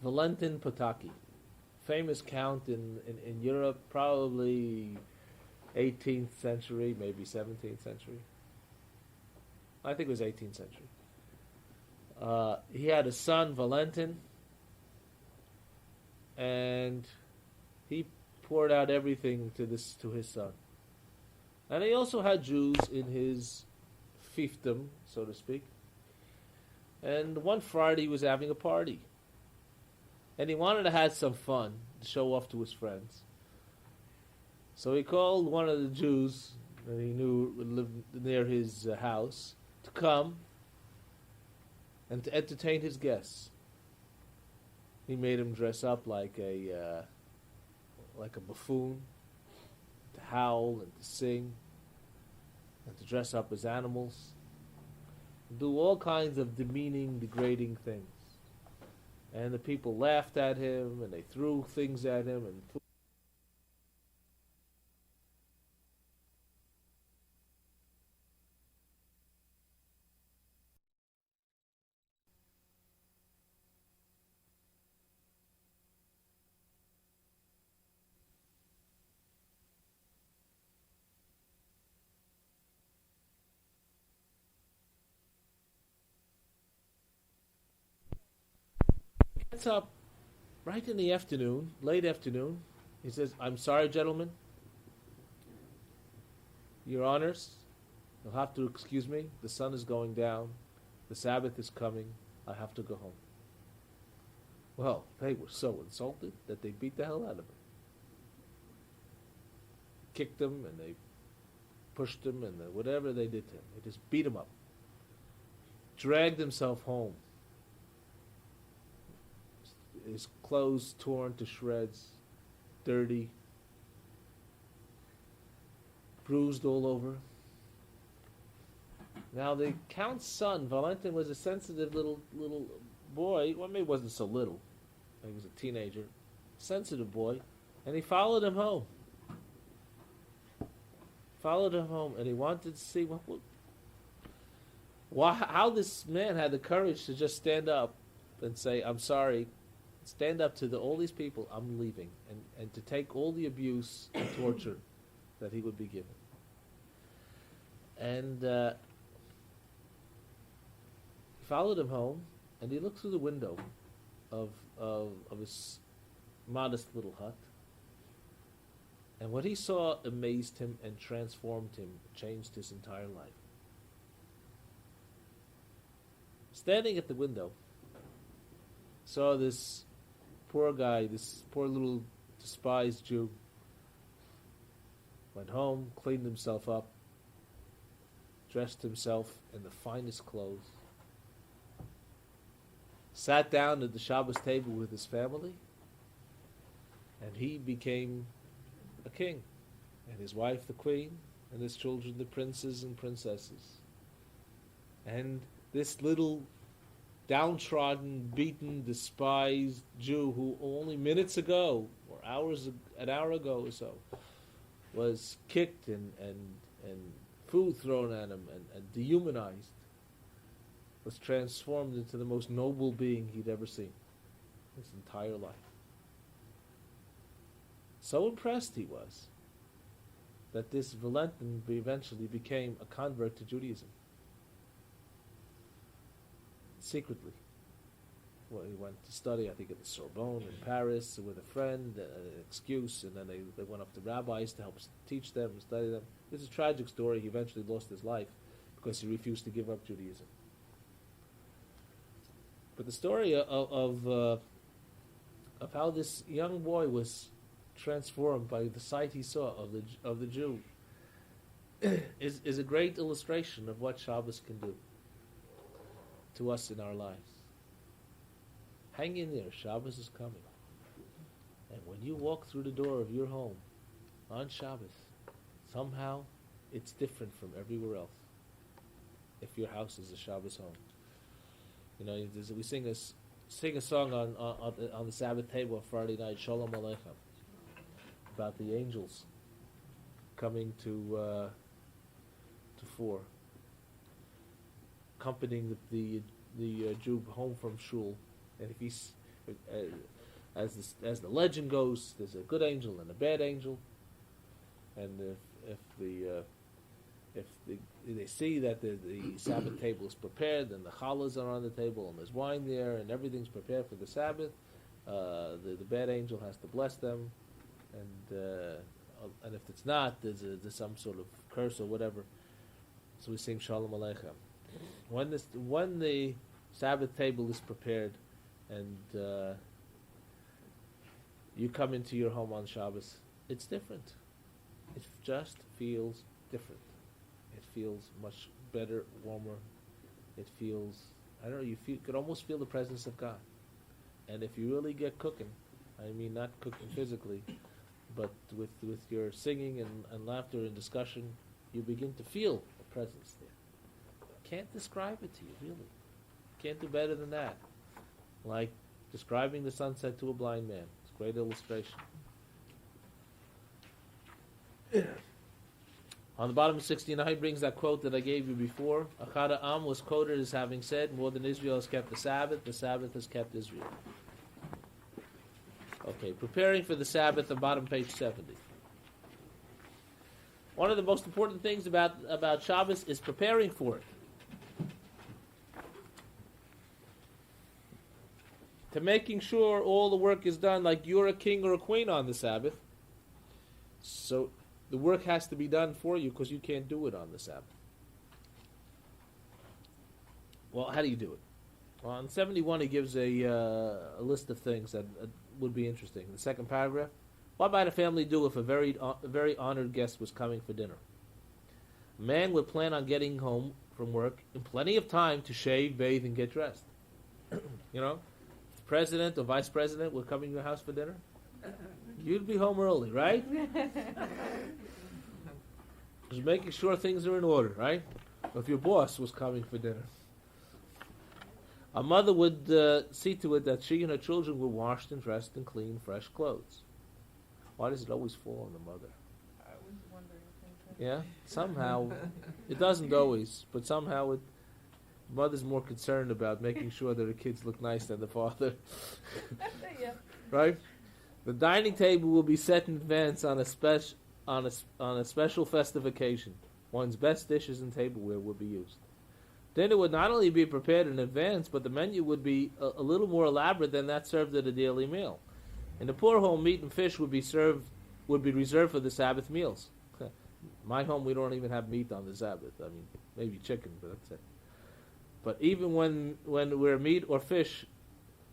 Valentin Pataki, famous count in Europe, probably 18th century, maybe 17th century. I think it was 18th century. He had a son, Valentin, and he poured out everything to his son. And he also had Jews in his fiefdom, so to speak. And one Friday he was having a party. And he wanted to have some fun, to show off to his friends. So he called one of the Jews that he knew lived near his house to come and to entertain his guests. He made him dress up like a buffoon, to howl and to sing, and to dress up as animals, do all kinds of demeaning, degrading things. And the people laughed at him, and they threw things at him, and gets up right in the afternoon, late afternoon. He says, "I'm sorry, gentlemen. Your honors, you'll have to excuse me. The sun is going down. The Sabbath is coming. I have to go home." Well, they were so insulted that they beat the hell out of him. Kicked him, and they pushed him, and whatever they did to him. They just beat him up. Dragged himself home. His clothes torn to shreds, dirty, bruised all over. Now the Count's son, Valentin, was a sensitive little boy. Well, maybe he wasn't so little. He was a teenager, sensitive boy, and he followed him home. And he wanted to see how this man had the courage to just stand up and say, "I'm sorry." Stand up to all these people, "I'm leaving," and to take all the abuse and torture that he would be given. And he followed him home, and he looked through the window of his modest little hut. And what he saw amazed him and transformed him, changed his entire life. Standing at the window, saw this poor guy, this poor little despised Jew, went home, cleaned himself up, dressed himself in the finest clothes, sat down at the Shabbos table with his family, and he became a king, and his wife the queen, and his children the princes and princesses. And this little downtrodden, beaten, despised Jew who only minutes ago, or an hour ago or so, was kicked and food thrown at him and dehumanized, was transformed into the most noble being he'd ever seen his entire life. So impressed he was that this Valentin eventually became a convert to Judaism. Secretly. Well, he went to study, I think, at the Sorbonne in Paris with a friend, an excuse, and then they went up to rabbis to help teach them and study them. It's a tragic story. He eventually lost his life because he refused to give up Judaism. But the story of how this young boy was transformed by the sight he saw of the Jew is a great illustration of what Shabbos can do to us in our lives. Hang in there, Shabbos is coming. And when you walk through the door of your home on Shabbos, somehow it's different from everywhere else. If your house is a Shabbos home, you know, we sing a song on the Sabbath table on Friday night, Shalom Aleichem, about the angels coming to fore, accompanying the Jew home from shul. And if he's, as the legend goes, there's a good angel and a bad angel, and if they see that the Sabbath table is prepared, and the challahs are on the table, and there's wine there, and everything's prepared for the Sabbath, the bad angel has to bless them, and if it's not, there's some sort of curse or whatever. So we sing Shalom Aleichem. When the Sabbath table is prepared, and you come into your home on Shabbos, it's different. It just feels different. It feels much better, warmer. It feels, I don't know, you could almost feel the presence of God. And if you really get cooking, I mean not cooking physically, but with your singing and laughter and discussion, you begin to feel the presence there. Can't describe it to you, really. Can't do better than that. Like describing the sunset to a blind man. It's a great illustration. On the bottom of 69 brings that quote that I gave you before. Achad Am was quoted as having said, more than Israel has kept the Sabbath has kept Israel. Okay, preparing for the Sabbath on bottom page 70. One of the most important things about Shabbos is preparing for it. To making sure all the work is done like you're a king or a queen on the Sabbath. So the work has to be done for you because you can't do it on the Sabbath. Well, how do you do it? Well, on 71 he gives a list of things that would be interesting. The second paragraph. What might a family do if a very honored guest was coming for dinner? A man would plan on getting home from work in plenty of time to shave, bathe, and get dressed. You know? President or vice president were coming to your house for dinner, you'd be home early, right? Just making sure things are in order, right? Or if your boss was coming for dinner. A mother would see to it that she and her children were washed and dressed in clean, fresh clothes. Why does it always fall on the mother? I was wondering the same thing. Yeah? Somehow, it doesn't always, but somehow the mother's more concerned about making sure that her kids look nice than the father. Yeah. Right? The dining table will be set in advance on a special festive occasion. One's best dishes and tableware will be used. Dinner would not only be prepared in advance, but the menu would be a little more elaborate than that served at a daily meal. In the poor home, meat and fish would be reserved for the Sabbath meals. My home, we don't even have meat on the Sabbath. I mean, maybe chicken, but that's it. But even when where meat or fish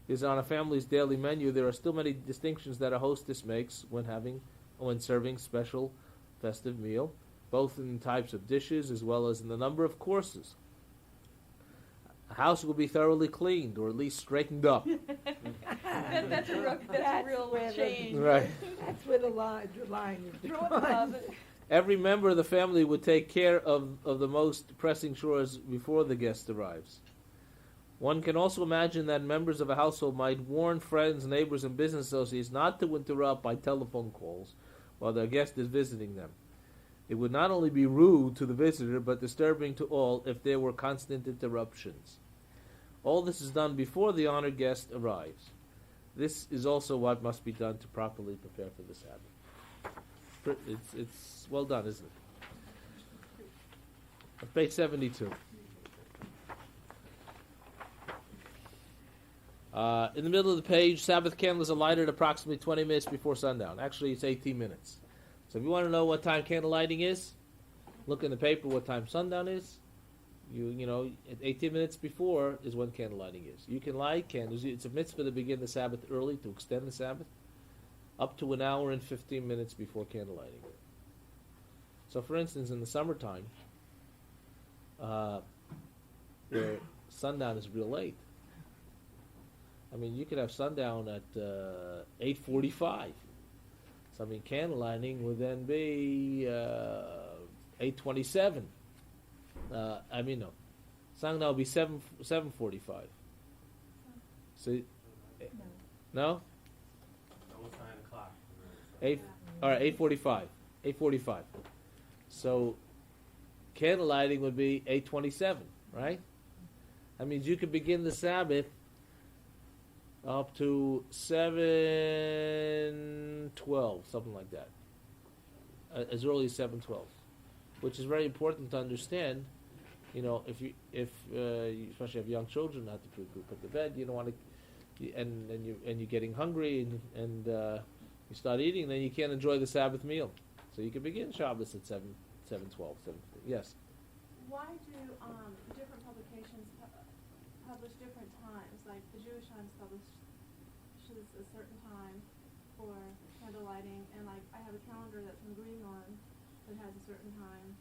is on a family's daily menu, there are still many distinctions that a hostess makes when serving special festive meal, both in types of dishes as well as in the number of courses. A house will be thoroughly cleaned, or at least straightened up. That's a real change. Right. That's where the line is Throw up the drawn. closet. Every member of the family would take care of the most pressing chores before the guest arrives. One can also imagine that members of a household might warn friends, neighbors, and business associates not to interrupt by telephone calls while their guest is visiting them. It would not only be rude to the visitor, but disturbing to all if there were constant interruptions. All this is done before the honored guest arrives. This is also what must be done to properly prepare for the Sabbath. It's well done, isn't it? Page 72. In the middle of the page, Sabbath candles are lighted approximately 20 minutes before sundown. Actually, it's 18 minutes. So if you want to know what time candle lighting is, look in the paper what time sundown is. You know, 18 minutes before is when candle lighting is. You can light candles. It's a mitzvah to begin the Sabbath early, to extend the Sabbath, up to an hour and 15 minutes before candle lighting. So, for instance, in the summertime, where sundown is real late, I mean, you could have sundown at 8:45. So, I mean, candle lighting would then be 8:27. No, sundown would be 7:45. So, no? Almost 9 o'clock. All right, 8:45. 8:45. So, candle lighting would be 8:27, right? That means you could begin the Sabbath up to 7:12, something like that, as early as 7:12, which is very important to understand. You know, if you especially have young children, not to put to bed, you don't want to, and you're getting hungry and you start eating, then you can't enjoy the Sabbath meal. So you can begin Shabbos at 7:12. Yes. Why do different publications publish different times? Like the Jewish Times publishes a certain time for candle lighting, and like I have a calendar that's from Greenland that has a certain time.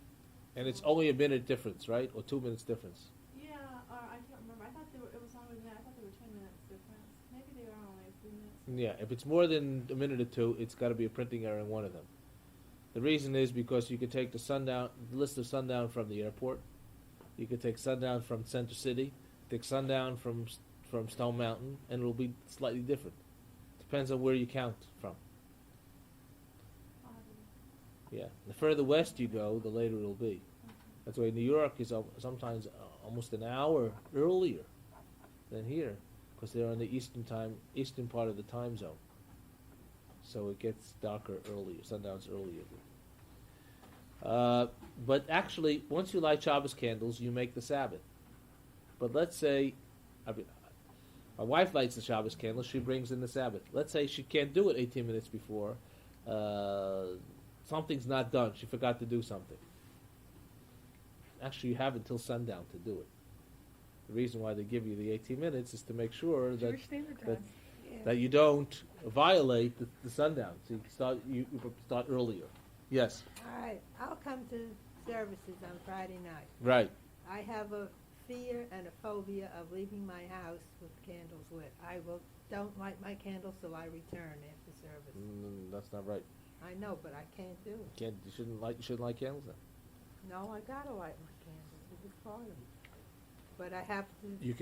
And it's only a minute difference, right? Or 2 minutes difference. Yeah, or I can't remember. I thought it was longer than that. I thought they were 10 minutes difference. Maybe they are only a few minutes. Yeah, if it's more than a minute or two, it's got to be a printing error in one of them. The reason is because you could take the list of sundown from the airport. You could take sundown from Center City, take sundown from Stone Mountain, and it'll be slightly different. Depends on where you count from. Yeah, the further west you go, the later it'll be. That's why New York is sometimes almost an hour earlier than here, because they're on the eastern part of the time zone. So it gets darker earlier, sundown's earlier. But actually, once you light Shabbos candles, you make the Sabbath. But let's say, my wife lights the Shabbos candles, she brings in the Sabbath. Let's say she can't do it 18 minutes before. Something's not done. She forgot to do something. Actually, you have until sundown to do it. The reason why they give you the 18 minutes is to make sure that Jewish Standard Time. that you don't violate the sundown. So you start earlier. Yes. All right, I'll come to services on Friday night. Right. I have a fear and a phobia of leaving my house with candles lit. Don't light my candles till I return after service. That's not right. I know, but I can't do it. You shouldn't light candles then. No, I gotta light my candles. It's part of it. But I have to. You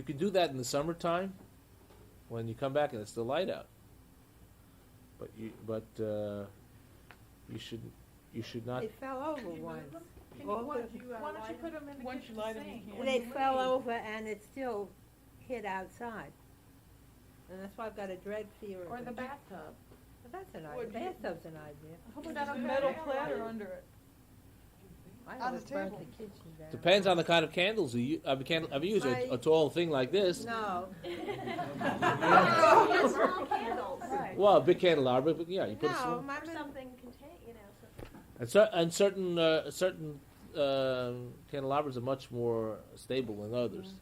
can do that in the summertime when you come back and it's still light out. But you should not. They fell over once. Why don't you put them in the Once you kitchen light 'em, you sink? can't. when They you fell leave? over and it still hit outside. And that's why I've got a dread fear of Or it. the bathtub. But that's an What idea. do you- Bathtub's an idea. How Is about that just a okay? metal Yeah. platter under it? I On the almost burnt table. the kitchen down. Depends on the kind of candles. I've used a tall thing like this. No. Small candles. Right. Well, a big candelabra, but yeah, you put a No, small. my Or something contain, And certain candelabras are much more stable than others.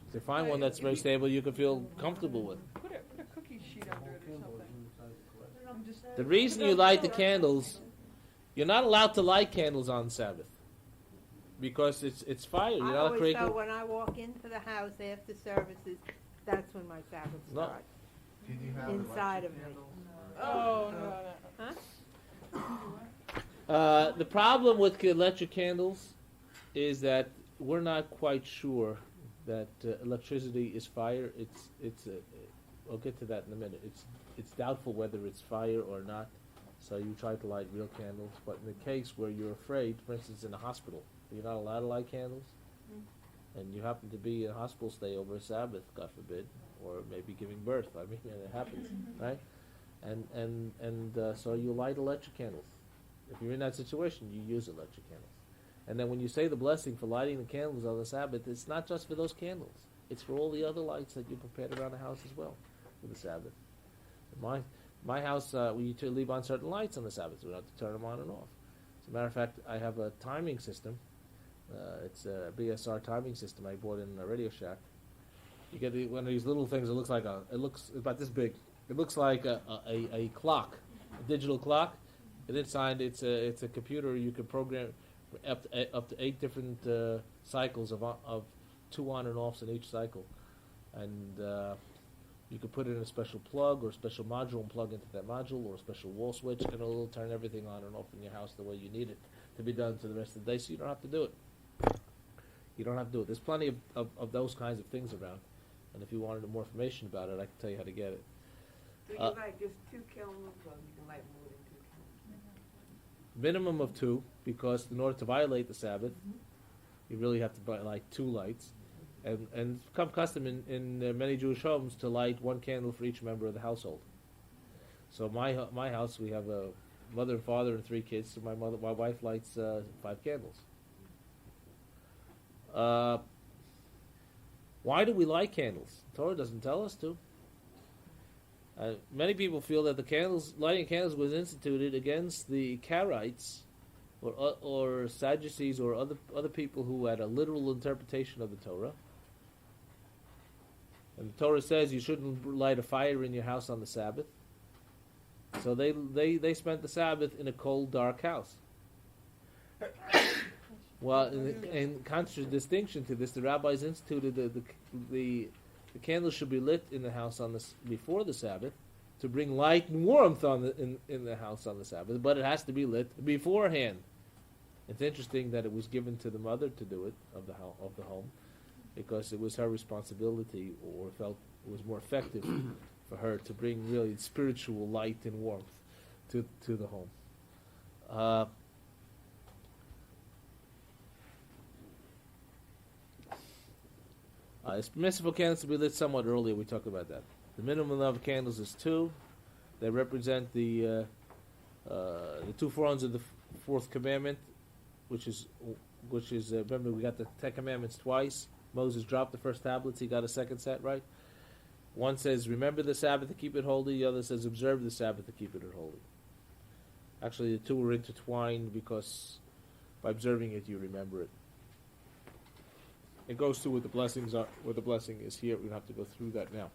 If you find one that's very stable, you can feel comfortable with. Put a cookie sheet under it or something. And just The reason you light the candles, you're not allowed to light candles on Sabbath because it's fire. You're I not always creating. know when I walk into the house after services, that's when my Sabbath No. starts. Did you have Inside of electric me. candles? oh Huh? The problem with electric candles is that we're not quite sure that electricity is fire. I'll get to that in a minute. It's doubtful whether it's fire or not. So you try to light real candles, but in the case where you're afraid, for instance, in a hospital, you're not allowed to light candles, and you happen to be in a hospital stay over a Sabbath, God forbid, or maybe giving birth. I mean, it happens, right? So you light electric candles. If you're in that situation, you use electric candles. And then when you say the blessing for lighting the candles on the Sabbath, it's not just for those candles. It's for all the other lights that you prepared around the house as well for the Sabbath. My house, we need to leave on certain lights on the Sabbath. We don't have to turn them on and off. As a matter of fact, I have a timing system. It's a BSR timing system I bought in a Radio Shack. You get one of these little things. It looks about this big. It looks like a clock, a digital clock. And inside, it's a computer. You can program up to 8 different cycles of 2 on and offs in each cycle, and you can put it in a special plug or a special module and plug into that module, or a special wall switch, and it'll turn everything on and off in your house the way you need it to be done for the rest of the day. So you don't have to do it. You don't have to do it. There's plenty of those kinds of things around, and if you wanted more information about it, I can tell you how to get it. Do you light just 2 candles, or you can light more than 2 candles? Minimum of 2, because in order to violate the Sabbath, you really have to light 2 lights. And it's become custom in many Jewish homes to light 1 candle for each member of the household. So my house, we have a mother and father and 3 kids. So my wife lights 5 candles. Why do we light candles? The Torah doesn't tell us to. Many people feel that lighting candles was instituted against the Karaites, or Sadducees, or other people who had a literal interpretation of the Torah. And the Torah says you shouldn't light a fire in your house on the Sabbath. So they spent the Sabbath in a cold, dark house. Well, in contradistinction to this, the rabbis instituted the candles should be lit in the house before the Sabbath to bring light and warmth in the house on the Sabbath, but it has to be lit beforehand. It's interesting that it was given to the mother to do it of the home, because it was her responsibility, or felt it was more effective for her to bring really spiritual light and warmth to the home. It's permissible candles to be lit somewhat earlier. We talked about that. The minimum number of candles is 2. They represent the 2 forms of the 4th commandment, which is remember, we got the 10 commandments twice. Moses dropped the first tablets. He got a second set, right? One says, remember the Sabbath to keep it holy. The other says, observe the Sabbath to keep it holy. Actually, the 2 are intertwined, because by observing it, you remember it. It goes through what the blessings are. What the blessing is here. We don't have to go through that now.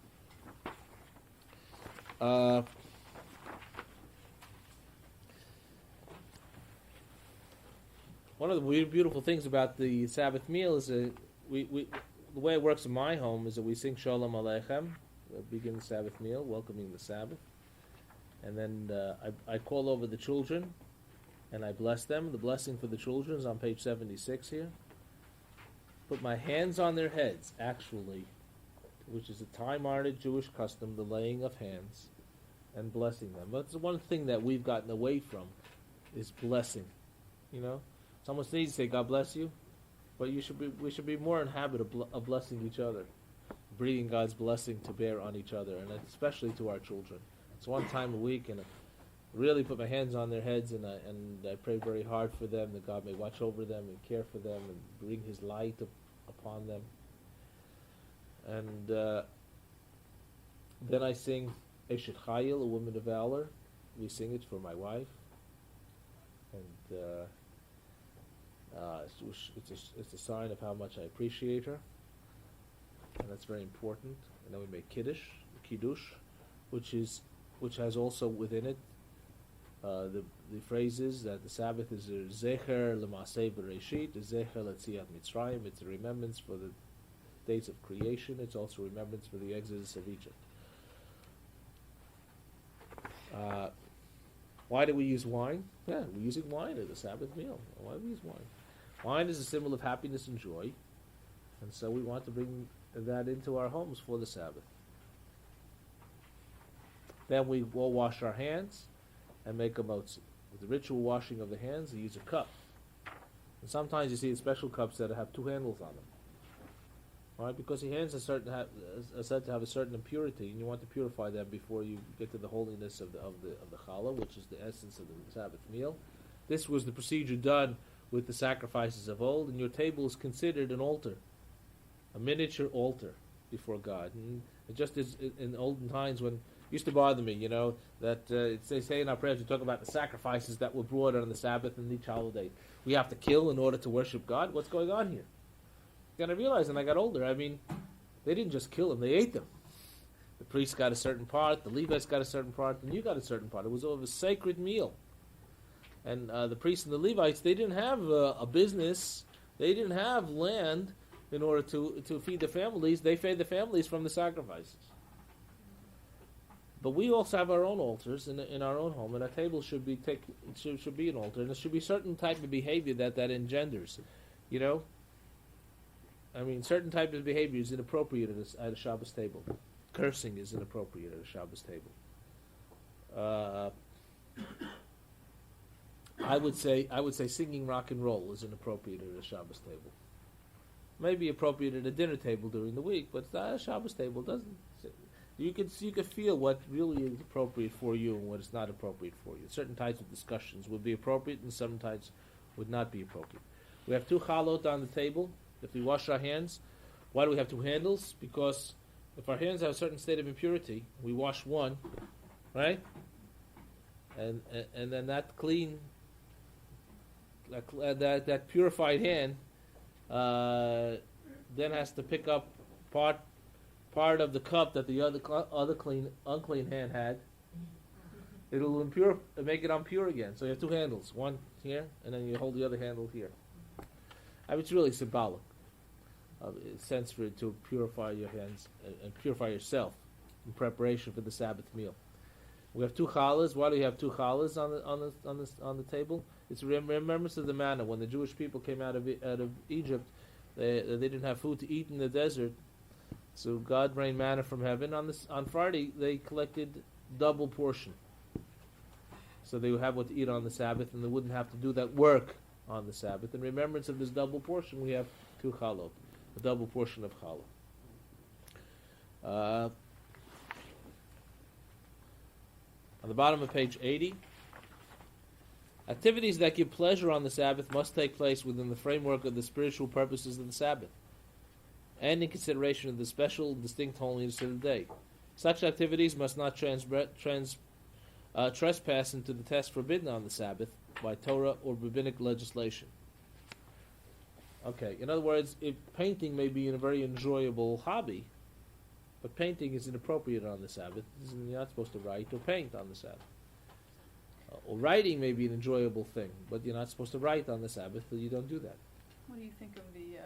One of the beautiful things about the Sabbath meal is the way it works in my home is that we sing Shalom Aleichem, begin the Sabbath meal, welcoming the Sabbath, and then I call over the children, and I bless them. The blessing for the children is on page 76 here. Put my hands on their heads, actually, which is a time-honored Jewish custom, the laying of hands and blessing them. But it's the one thing that we've gotten away from is blessing. You know, someone needs to say God bless you, but we should be more in habit of blessing each other, bringing God's blessing to bear on each other, and especially to our children. It's one time a week, and I really put my hands on their heads, and I pray very hard for them, that God may watch over them and care for them and bring His light upon them. And then I sing Eshet Chayil, a woman of valor. We sing it for my wife, and it's a sign of how much I appreciate her, and that's very important. And then we make Kiddush, which has also within it the phrases that the Sabbath is a Zecher L'Maseh Bereshit, a Zecher L'Tziat Mitzrayim. It's a remembrance for the days of creation. It's also a remembrance for the exodus of Egypt. Why do we use wine? Yeah, we're using wine at the Sabbath meal. Why do we use wine? Wine is a symbol of happiness and joy, and so we want to bring that into our homes for the Sabbath. Then we will wash our hands and make a motzi. With the ritual washing of the hands, they use a cup. And sometimes you see special cups that have 2 handles on them. Right? Because the hands are said to have a certain impurity, and you want to purify them before you get to the holiness of the challah, which is the essence of the Sabbath meal. This was the procedure done with the sacrifices of old, and your table is considered an altar, a miniature altar before God. And it just as in olden times when it used to bother me, that they say in our prayers we talk about the sacrifices that were brought on the Sabbath and each holiday. We have to kill in order to worship God. What's going on here? And I realized when I got older, they didn't just kill them, they ate them. The priest got a certain part, the Levites got a certain part, and you got a certain part. It was a sacred meal. And the priests and the Levites, they didn't have a business, they didn't have land in order to feed the families. They fed the families from the sacrifices. But we also have our own altars in our own home, and our table should be an altar, and there should be certain type of behavior that engenders. Certain type of behavior is inappropriate at a Shabbos table. Cursing is inappropriate at a Shabbos table. I would say singing rock and roll is inappropriate at a Shabbos table. Maybe appropriate at a dinner table during the week, but a Shabbos table doesn't. You can feel what really is appropriate for you and what is not appropriate for you. Certain types of discussions would be appropriate, and some types would not be appropriate. We have 2 chalot on the table. If we wash our hands, why do we have 2 handles? Because if our hands have a certain state of impurity, we wash one, right? And then that clean, that purified hand, then has to pick up part of the cup that the other unclean hand had. It'll make it impure again. So you have 2 handles, one here, and then you hold the other handle here. It's really symbolic of a sense for it to purify your hands and purify yourself in preparation for the Sabbath meal. We have 2 challahs. Why do we have 2 challahs on the table? It's a remembrance of the manna. When the Jewish people came out of Egypt, they didn't have food to eat in the desert, so God rained manna from heaven. On Friday, they collected double portion, so they would have what to eat on the Sabbath, and they wouldn't have to do that work on the Sabbath. In remembrance of this double portion, we have 2 chalot, a double portion of challah. On the bottom of page 80, activities that give pleasure on the Sabbath must take place within the framework of the spiritual purposes of the Sabbath, and in consideration of the special and distinct holiness of the day. Such activities must not trespass into the test forbidden on the Sabbath by Torah or rabbinic legislation. Okay, in other words, if painting may be a very enjoyable hobby, but painting is inappropriate on the Sabbath. You're not supposed to write or paint on the Sabbath. Or writing may be an enjoyable thing, but you're not supposed to write on the Sabbath, so you don't do that. What do you think of the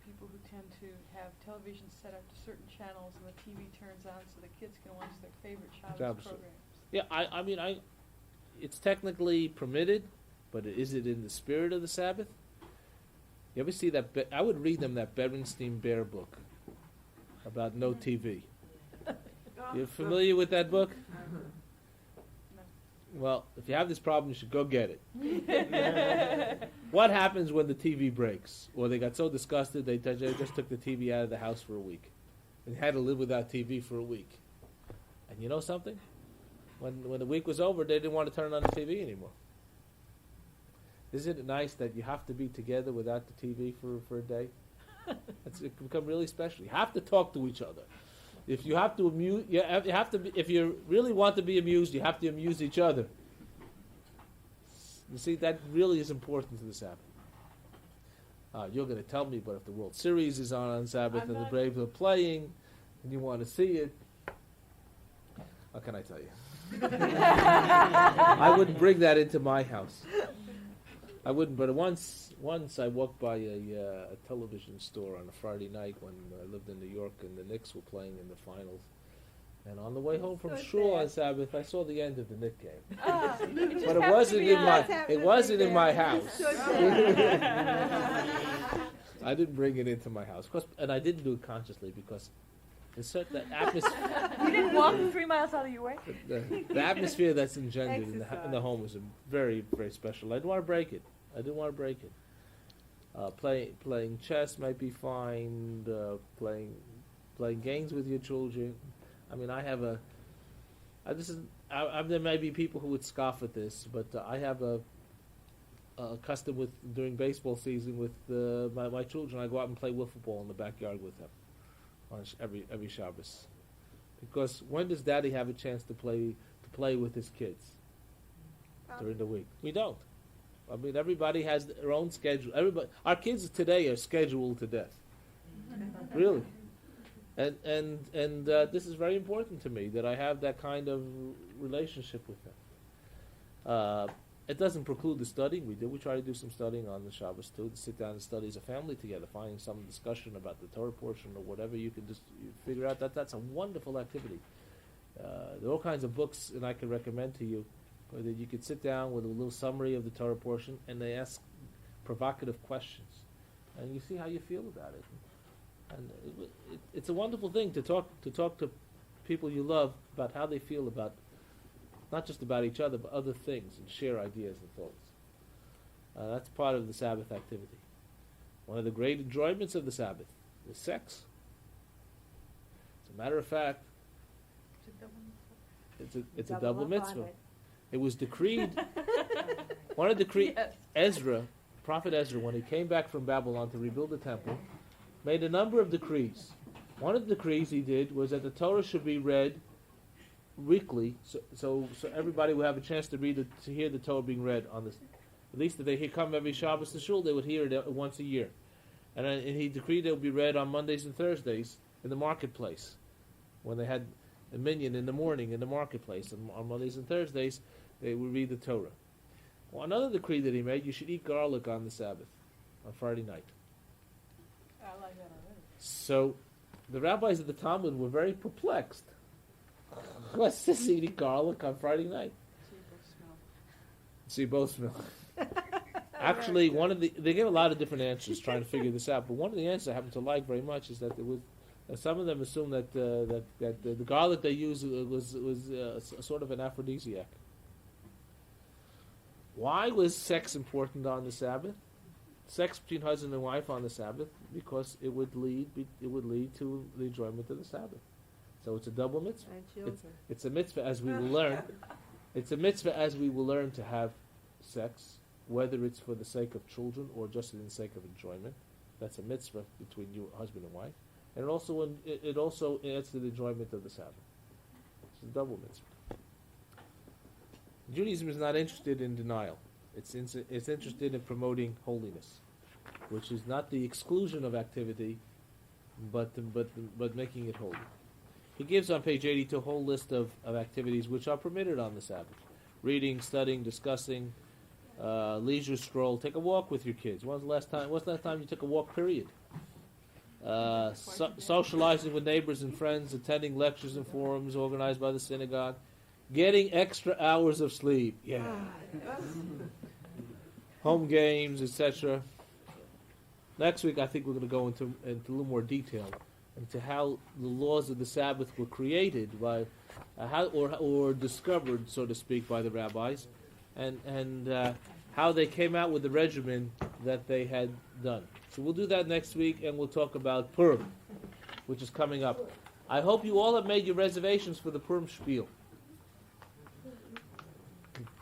people who tend to have television set up to certain channels and the TV turns on so the kids can watch their favorite Shabbos programs? Yeah, it's technically permitted, but is it in the spirit of the Sabbath? You ever see that? I would read them that Berenstein Bear book about no TV. You're familiar with that book? Well, if you have this problem, you should go get it. What happens when the TV breaks? Or they got so disgusted they just took the TV out of the house for a week. And had to live without TV for a week. And you know something? When the week was over, they didn't want to turn on the TV anymore. Isn't it nice that you have to be together without the TV for a day? It can become really special. You have to talk to each other. If you have to amuse, you have to. If you really want to be amused, you have to amuse each other. You see, that really is important to the Sabbath. You're going to tell me, but if the World Series is on Sabbath and the Braves are playing, and you want to see it, how can I tell you? I wouldn't bring that into my house. I wouldn't, but once I walked by a television store on a Friday night when I lived in New York and the Knicks were playing in the finals. And on the way home from shul on Sabbath, I saw the end of the Knicks game. But it wasn't in my house. I didn't bring it into my house, and I didn't do it consciously because there's certain atmosphere. You didn't walk 3 miles out of your way. The atmosphere that's engendered in the home was very, very special. I didn't want to break it. Playing chess might be fine. Playing games with your children. I mean, I have a. There may be people who would scoff at this, but I have a custom with during baseball season with my children. I go out and play wiffle ball in the backyard with them on every Shabbos, because when does Daddy have a chance to play with his kids during the week? We don't. I mean, everybody has their own schedule. Our kids today are scheduled to death, really. And this is very important to me that I have that kind of relationship with them. It doesn't preclude the studying we do. We try to do some studying on the Shabbos too, to sit down and study as a family together, finding some discussion about the Torah portion or whatever. You can just figure out that's a wonderful activity. There are all kinds of books, and I can recommend to you that you could sit down with a little summary of the Torah portion, and they ask provocative questions, and you see how you feel about it. And it's a wonderful thing to talk to people you love about how they feel about, not just about each other, but other things, and share ideas and thoughts. That's part of the Sabbath activity. One of the great enjoyments of the Sabbath is sex. As a matter of fact, it's a double mitzvah. It was decreed. One of the Ezra, Prophet Ezra, when he came back from Babylon to rebuild the temple, made a number of decrees. One of the decrees he did was that the Torah should be read weekly, so everybody would have a chance to hear the Torah being read on this. At least if they come every Shabbos to shul, they would hear it once a year. And he decreed it would be read on Mondays and Thursdays in the marketplace, when they had a minyan in the morning in the marketplace. And on Mondays and Thursdays, they would read the Torah. Well, another decree that he made: you should eat garlic on the Sabbath, on Friday night. I like that already. So, the rabbis of the Talmud were very perplexed. What's this eating garlic on Friday night? So you both smell. Actually, they gave a lot of different answers trying to figure this out. But one of the answers I happen to like very much is that some of them assume that the garlic they used was a sort of an aphrodisiac. Why was sex important on the Sabbath? Sex between husband and wife on the Sabbath, because it would lead to the enjoyment of the Sabbath. So it's a double mitzvah. And children. It's a mitzvah as we will learn. It's a mitzvah as we will learn to have sex, whether it's for the sake of children or just for the sake of enjoyment. That's a mitzvah between you, husband and wife, and it also adds to the enjoyment of the Sabbath. It's a double mitzvah. Judaism is not interested in denial. It's interested in promoting holiness, which is not the exclusion of activity, but making it holy. He gives on page 82 a whole list of activities which are permitted on the Sabbath: reading, studying, discussing, leisure stroll. Take a walk with your kids. When's the last time you took a walk? Period. Socializing with neighbors and friends, attending lectures and forums organized by the synagogue, getting extra hours of sleep. Yeah. Home games, etc. Next week, I think we're going to go into a little more detail into how the laws of the Sabbath were created by, or discovered, so to speak, by the rabbis, and how they came out with the regimen that they had done. So we'll do that next week, and we'll talk about Purim, which is coming up. I hope you all have made your reservations for the Purim Spiel.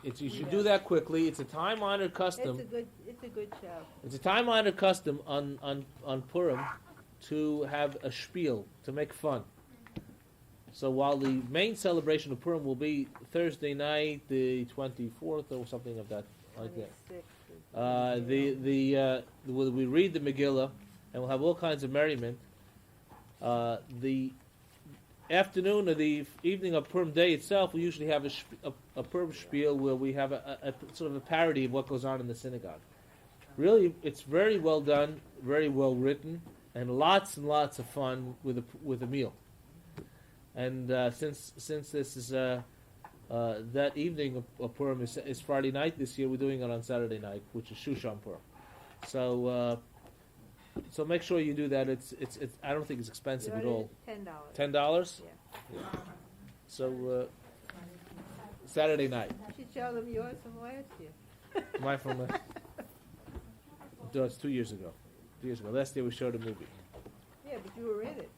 You should do that quickly. It's a time-honored custom. It's a good show. It's a time-honored custom on Purim to have a spiel, to make fun. So while the main celebration of Purim will be Thursday night, the 24th, or something of that like that. We read the Megillah, and we'll have all kinds of merriment. The afternoon or the evening of Purim Day itself, we usually have a Purim spiel where we have a sort of a parody of what goes on in the synagogue. Really, it's very well done, very well written, and lots of fun with a meal. And since this is that evening of Purim is Friday night this year, we're doing it on Saturday night, which is Shushan Purim. So make sure you do that. It's I don't think it's expensive at all. $10. $10? Yeah. So Saturday night. You should show them yours from last year. My from No, it's 2 years ago. 2 years ago. Last year we showed a movie. Yeah, but you were in it.